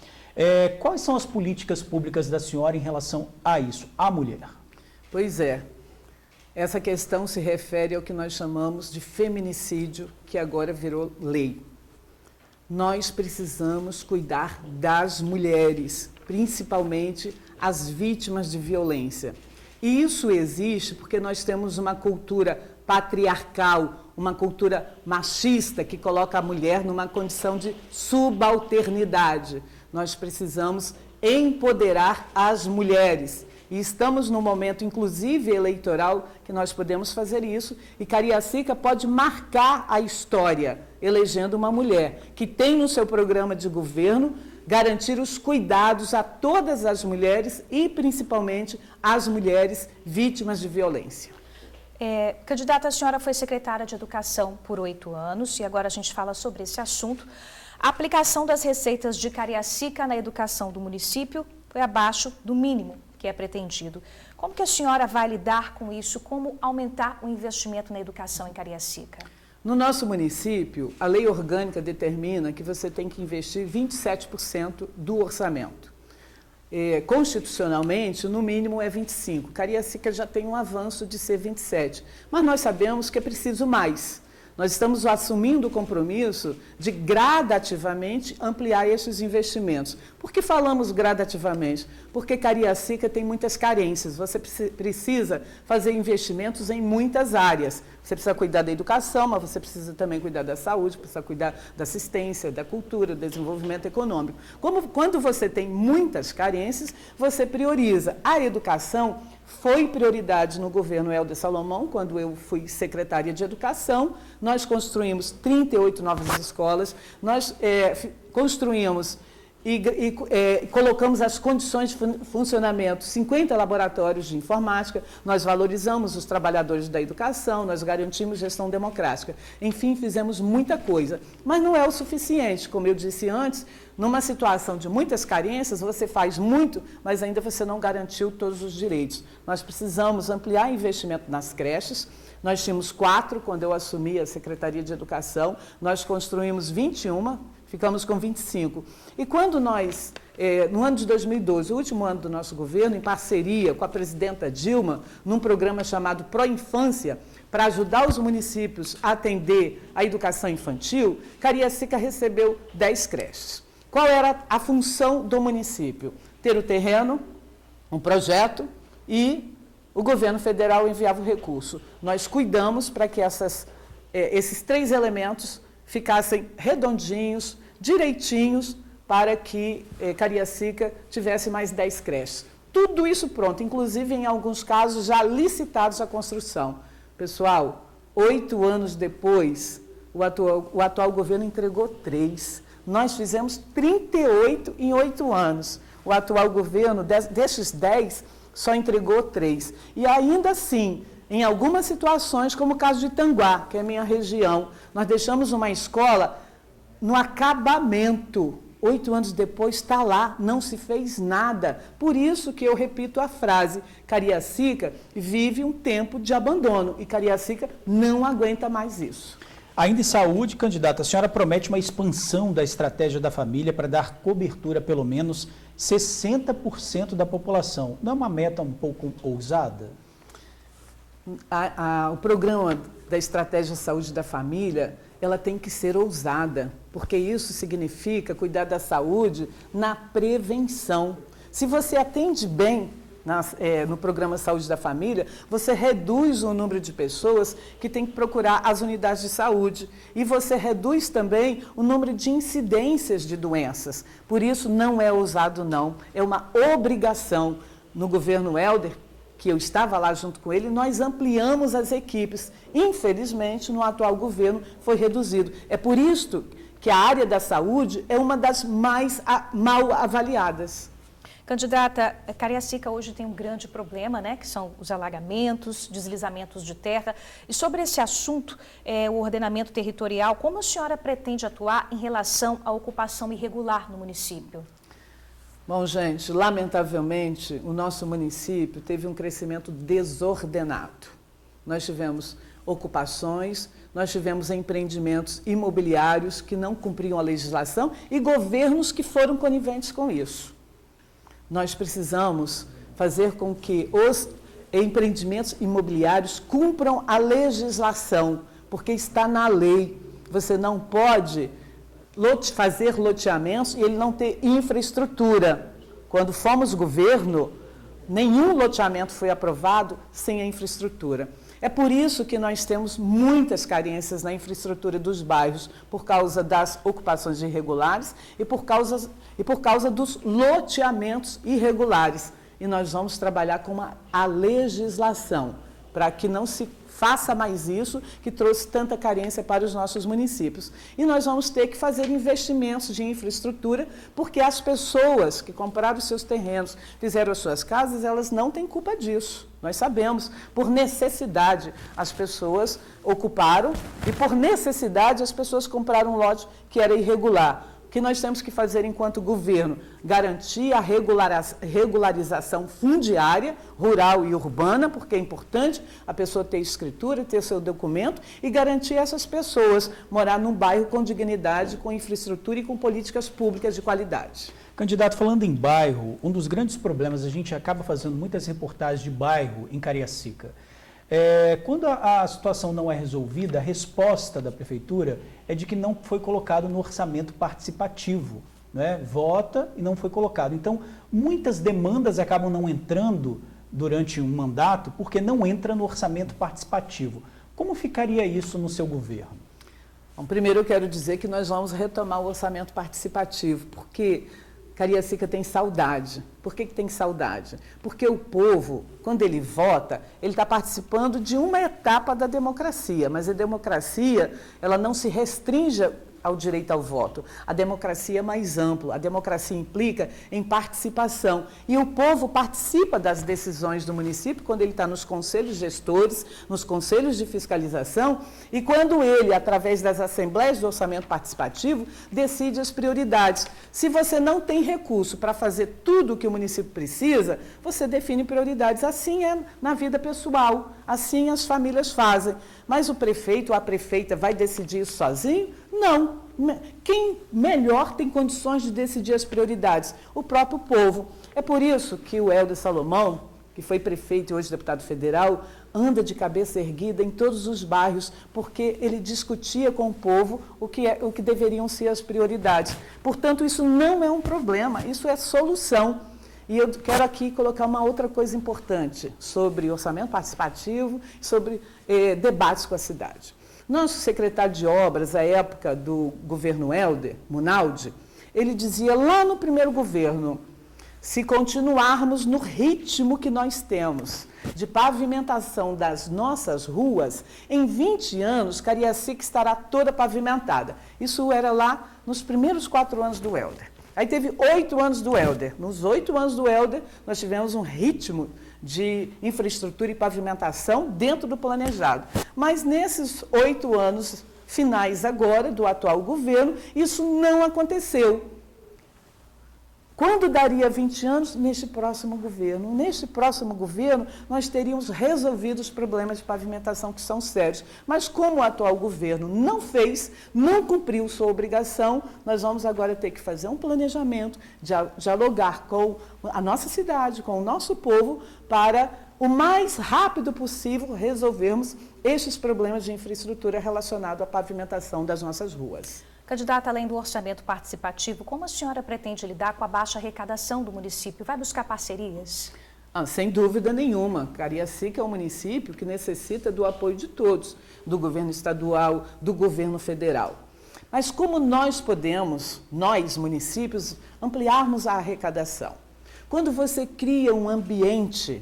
Quais são as políticas públicas da senhora em relação a isso, à mulher? Pois é, essa questão se refere ao que nós chamamos de feminicídio, que agora virou lei. Nós precisamos cuidar das mulheres, principalmente as vítimas de violência. E isso existe porque nós temos uma cultura patriarcal, uma cultura machista que coloca a mulher numa condição de subalternidade. Nós precisamos empoderar as mulheres. E estamos num momento, inclusive eleitoral, que nós podemos fazer isso. E Cariacica pode marcar a história, elegendo uma mulher que tem no seu programa de governo garantir os cuidados a todas as mulheres e, principalmente, às mulheres vítimas de violência. Candidata, a senhora foi secretária de Educação por 8 anos e agora a gente fala sobre esse assunto. A aplicação das receitas de Cariacica na educação do município foi abaixo do mínimo que é pretendido. Como que a senhora vai lidar com isso? Como aumentar o investimento na educação em Cariacica? No nosso município, a lei orgânica determina que você tem que investir 27% do orçamento. Constitucionalmente, no mínimo é 25%. Cariacica já tem um avanço de ser 27%. Mas nós sabemos que é preciso mais. Nós estamos assumindo o compromisso de gradativamente ampliar esses investimentos. Por que falamos gradativamente? Porque Cariacica tem muitas carências. Você precisa fazer investimentos em muitas áreas. Você precisa cuidar da educação, mas você precisa também cuidar da saúde, precisa cuidar da assistência, da cultura, do desenvolvimento econômico. Quando você tem muitas carências, você prioriza. A educação foi prioridade no governo Helder Salomão, quando eu fui secretária de Educação. Nós construímos 38 novas escolas, nós construímos e colocamos as condições de funcionamento, 50 laboratórios de informática, nós valorizamos os trabalhadores da educação, nós garantimos gestão democrática. Enfim, fizemos muita coisa, mas não é o suficiente. Como eu disse antes, numa situação de muitas carências, você faz muito, mas ainda você não garantiu todos os direitos. Nós precisamos ampliar investimento nas creches. Nós tínhamos 4 quando eu assumi a Secretaria de Educação, nós construímos 21, ficamos com 25. E quando nós, no ano de 2012, o último ano do nosso governo, em parceria com a presidenta Dilma, num programa chamado Pró-Infância, para ajudar os municípios a atender a educação infantil, Cariacica recebeu 10 creches. Qual era a função do município? Ter o terreno, um projeto e o governo federal enviava o recurso. Nós cuidamos para que esses 3 elementos ficassem redondinhos, direitinhos, para que Cariacica tivesse mais 10 creches. Tudo isso pronto, inclusive em alguns casos já licitados a construção. Pessoal, 8 anos depois, o atual governo entregou 3. Nós fizemos 38 em 8 anos. O atual governo, desses 10, só entregou 3. E ainda assim, em algumas situações, como o caso de Itanguá, que é a minha região, nós deixamos uma escola no acabamento. 8 anos depois está lá, não se fez nada. Por isso que eu repito a frase, Cariacica vive um tempo de abandono e Cariacica não aguenta mais isso. Ainda em saúde, candidata, a senhora promete uma expansão da estratégia da família para dar cobertura a pelo menos 60% da população. Não é uma meta um pouco ousada? O programa da estratégia saúde da família, ela tem que ser ousada, porque isso significa cuidar da saúde na prevenção. Se você atende bem no programa Saúde da Família, você reduz o número de pessoas que tem que procurar as unidades de saúde e você reduz também o número de incidências de doenças. Por isso, não é ousado, não. É uma obrigação. No governo Helder, que eu estava lá junto com ele, nós ampliamos as equipes. Infelizmente, no atual governo, foi reduzido. É por isso que a área da saúde é uma das mais mal avaliadas. Candidata, Cariacica hoje tem um grande problema, né, que são os alagamentos, deslizamentos de terra. E sobre esse assunto, o ordenamento territorial, como a senhora pretende atuar em relação à ocupação irregular no município? Bom, gente, lamentavelmente, o nosso município teve um crescimento desordenado. Nós tivemos ocupações, nós tivemos empreendimentos imobiliários que não cumpriam a legislação e governos que foram coniventes com isso. Nós precisamos fazer com que os empreendimentos imobiliários cumpram a legislação, porque está na lei. Você não pode fazer loteamentos e ele não ter infraestrutura. Quando fomos governo, nenhum loteamento foi aprovado sem a infraestrutura. É por isso que nós temos muitas carências na infraestrutura dos bairros, por causa das ocupações irregulares e por causa dos loteamentos irregulares. E nós vamos trabalhar com a legislação, para que não se faça mais isso, que trouxe tanta carência para os nossos municípios. E nós vamos ter que fazer investimentos de infraestrutura, porque as pessoas que compraram os seus terrenos, fizeram as suas casas, elas não têm culpa disso. Nós sabemos, por necessidade, as pessoas ocuparam e por necessidade as pessoas compraram um lote que era irregular. O que nós temos que fazer enquanto governo? Garantir a regularização fundiária, rural e urbana, porque é importante a pessoa ter escritura, ter seu documento, e garantir essas pessoas morar num bairro com dignidade, com infraestrutura e com políticas públicas de qualidade. Candidato, falando em bairro, um dos grandes problemas, a gente acaba fazendo muitas reportagens de bairro em Cariacica. Quando a situação não é resolvida, a resposta da prefeitura é de que não foi colocado no orçamento participativo, né? Vota e não foi colocado. Então, muitas demandas acabam não entrando durante um mandato porque não entra no orçamento participativo. Como ficaria isso no seu governo? Bom, primeiro eu quero dizer que nós vamos retomar o orçamento participativo, porque Cariacica tem saudade. Por que tem saudade? Porque o povo, quando ele vota, ele está participando de uma etapa da democracia, mas a democracia, ela não se restringe ao direito ao voto. A democracia é mais ampla, a democracia implica em participação. E o povo participa das decisões do município quando ele está nos conselhos gestores, nos conselhos de fiscalização, e quando ele, através das assembleias do orçamento participativo, decide as prioridades. Se você não tem recurso para fazer tudo o que o município precisa, você define prioridades. Assim é na vida pessoal, assim as famílias fazem. Mas o prefeito ou a prefeita vai decidir isso sozinho? Não. Quem melhor tem condições de decidir as prioridades? O próprio povo. É por isso que o Helder Salomão, que foi prefeito e hoje deputado federal, anda de cabeça erguida em todos os bairros, porque ele discutia com o povo o que deveriam ser as prioridades. Portanto, isso não é um problema, isso é solução. E eu quero aqui colocar uma outra coisa importante sobre orçamento participativo, sobre debates com a cidade. Nosso secretário de obras, à época do governo Helder, Munaldi, ele dizia lá no primeiro governo, se continuarmos no ritmo que nós temos de pavimentação das nossas ruas, em 20 anos, Cariacica estará toda pavimentada. Isso era lá nos primeiros 4 anos do Helder. Aí teve 8 anos do Helder. Nos 8 anos do Helder, nós tivemos um ritmo de infraestrutura e pavimentação dentro do planejado. Mas nesses 8 anos finais agora, do atual governo, isso não aconteceu. Quando daria 20 anos? Neste próximo governo. Neste próximo governo, nós teríamos resolvido os problemas de pavimentação que são sérios. Mas como o atual governo não fez, não cumpriu sua obrigação, nós vamos agora ter que fazer um planejamento, dialogar com a nossa cidade, com o nosso povo, para o mais rápido possível resolvermos estes problemas de infraestrutura relacionados à pavimentação das nossas ruas. Candidata, além do orçamento participativo, como a senhora pretende lidar com a baixa arrecadação do município? Vai buscar parcerias? Sem dúvida nenhuma. Cariacica é um município que necessita do apoio de todos, do governo estadual, do governo federal. Mas como nós podemos, nós, municípios, ampliarmos a arrecadação? Quando você cria um ambiente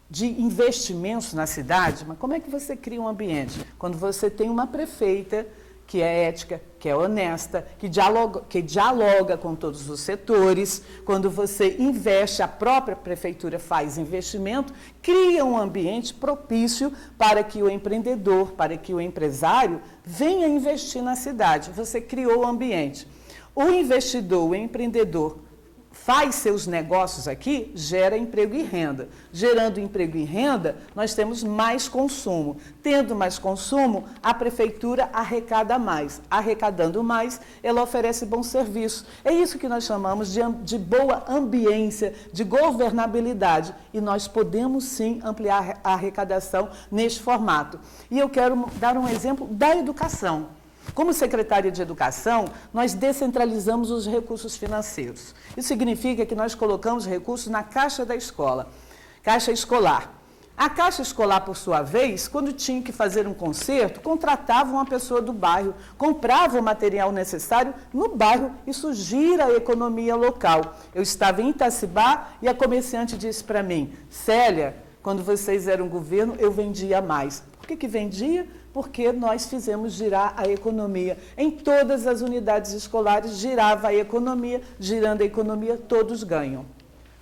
de investimentos na cidade, mas como é que você cria um ambiente? Quando você tem uma prefeita que é ética, que é honesta, que dialoga com todos os setores. Quando você investe, a própria prefeitura faz investimento, cria um ambiente propício para que o empreendedor, para que o empresário venha investir na cidade. Você criou o ambiente. O investidor, o empreendedor, faz seus negócios aqui, gera emprego e renda. Gerando emprego e renda, nós temos mais consumo. Tendo mais consumo, a prefeitura arrecada mais. Arrecadando mais, ela oferece bom serviço. É isso que nós chamamos de boa ambiência, de governabilidade. E nós podemos, sim, ampliar a arrecadação neste formato. E eu quero dar um exemplo da educação. Como secretária de Educação, nós descentralizamos os recursos financeiros. Isso significa que nós colocamos recursos na caixa da escola, caixa escolar. A caixa escolar, por sua vez, quando tinha que fazer um concerto, contratava uma pessoa do bairro, comprava o material necessário no bairro. Isso gira a economia local. Eu estava em Itacibá e a comerciante disse para mim: Célia, quando vocês eram governo, eu vendia mais. Por que vendia? Porque nós fizemos girar a economia. Em todas as unidades escolares girava a economia, girando a economia, todos ganham.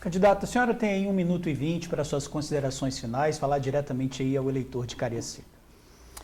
Candidata, a senhora tem aí 1 minuto e 20 para suas considerações finais, falar diretamente aí ao eleitor de Cariacica.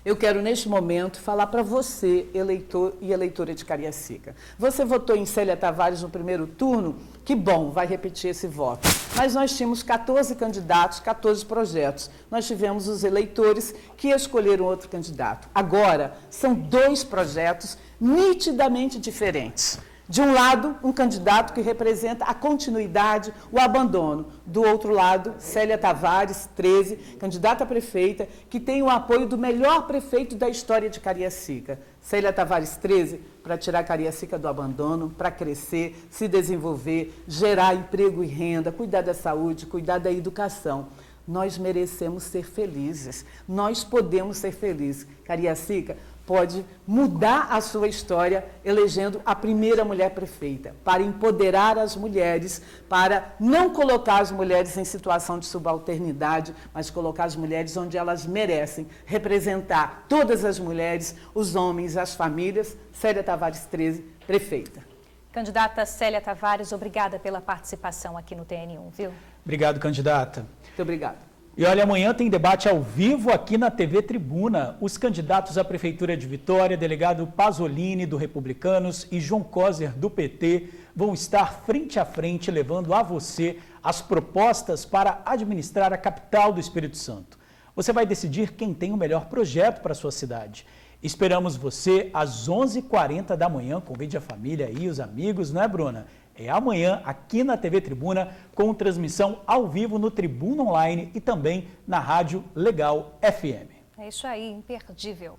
Eu quero, neste momento, falar para você, eleitor e eleitora de Cariacica. Você votou em Célia Tavares no primeiro turno? Que bom, vai repetir esse voto. Mas nós tínhamos 14 candidatos, 14 projetos. Nós tivemos os eleitores que escolheram outro candidato. Agora, são 2 projetos nitidamente diferentes. De um lado, um candidato que representa a continuidade, o abandono. Do outro lado, Célia Tavares, 13, candidata a prefeita, que tem o apoio do melhor prefeito da história de Cariacica. Célia Tavares, 13, para tirar Cariacica do abandono, para crescer, se desenvolver, gerar emprego e renda, cuidar da saúde, cuidar da educação. Nós merecemos ser felizes, nós podemos ser felizes. Cariacica pode mudar a sua história elegendo a primeira mulher prefeita, para empoderar as mulheres, para não colocar as mulheres em situação de subalternidade, mas colocar as mulheres onde elas merecem, representar todas as mulheres, os homens, as famílias. Célia Tavares, 13, prefeita. Candidata Célia Tavares, obrigada pela participação aqui no TN1, viu? Obrigado, candidata. Muito obrigada. E olha, amanhã tem debate ao vivo aqui na TV Tribuna. Os candidatos à Prefeitura de Vitória, delegado Pasolini, do Republicanos, e João Coser, do PT, vão estar frente a frente, levando a você as propostas para administrar a capital do Espírito Santo. Você vai decidir quem tem o melhor projeto para a sua cidade. Esperamos você às 11h40 da manhã. Convide a família e os amigos, não é, Bruna? É amanhã aqui na TV Tribuna, com transmissão ao vivo no Tribuna Online e também na Rádio Legal FM. É isso aí, imperdível.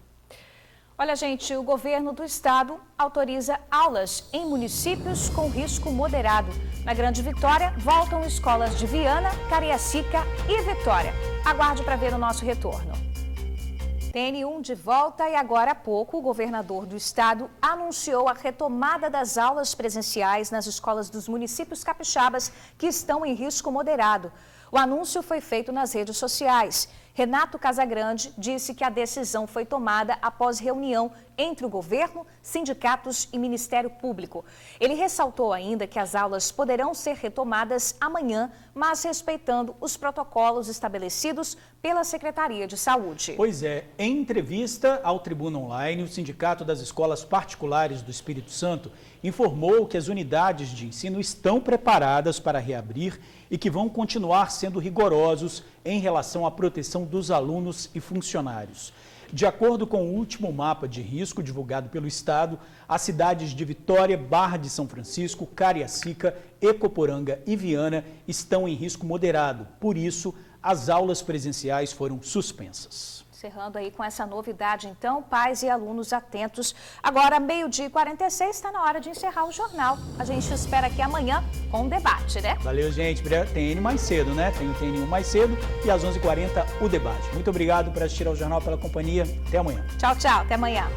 Olha, gente, o governo do estado autoriza aulas em municípios com risco moderado. Na Grande Vitória, voltam escolas de Viana, Cariacica e Vitória. Aguarde para ver o nosso retorno. TN1 de volta e agora há pouco o governador do estado anunciou a retomada das aulas presenciais nas escolas dos municípios capixabas que estão em risco moderado. O anúncio foi feito nas redes sociais. Renato Casagrande disse que a decisão foi tomada após reunião entre o governo, sindicatos e Ministério Público. Ele ressaltou ainda que as aulas poderão ser retomadas amanhã, mas respeitando os protocolos estabelecidos pela Secretaria de Saúde. Pois é, em entrevista ao Tribuna Online, o Sindicato das Escolas Particulares do Espírito Santo informou que as unidades de ensino estão preparadas para reabrir e que vão continuar sendo rigorosos em relação à proteção dos alunos e funcionários. De acordo com o último mapa de risco divulgado pelo Estado, as cidades de Vitória, Barra de São Francisco, Cariacica, Ecoporanga e Viana estão em risco moderado. Por isso, as aulas presenciais foram suspensas. Encerrando aí com essa novidade, então, pais e alunos atentos. Agora, 12h46, está na hora de encerrar o jornal. A gente espera aqui amanhã com um debate, né? Valeu, gente. Tem N mais cedo, né? Tem o TN1 mais cedo e às 11h40 o debate. Muito obrigado por assistir ao jornal, pela companhia. Até amanhã. Tchau, tchau. Até amanhã.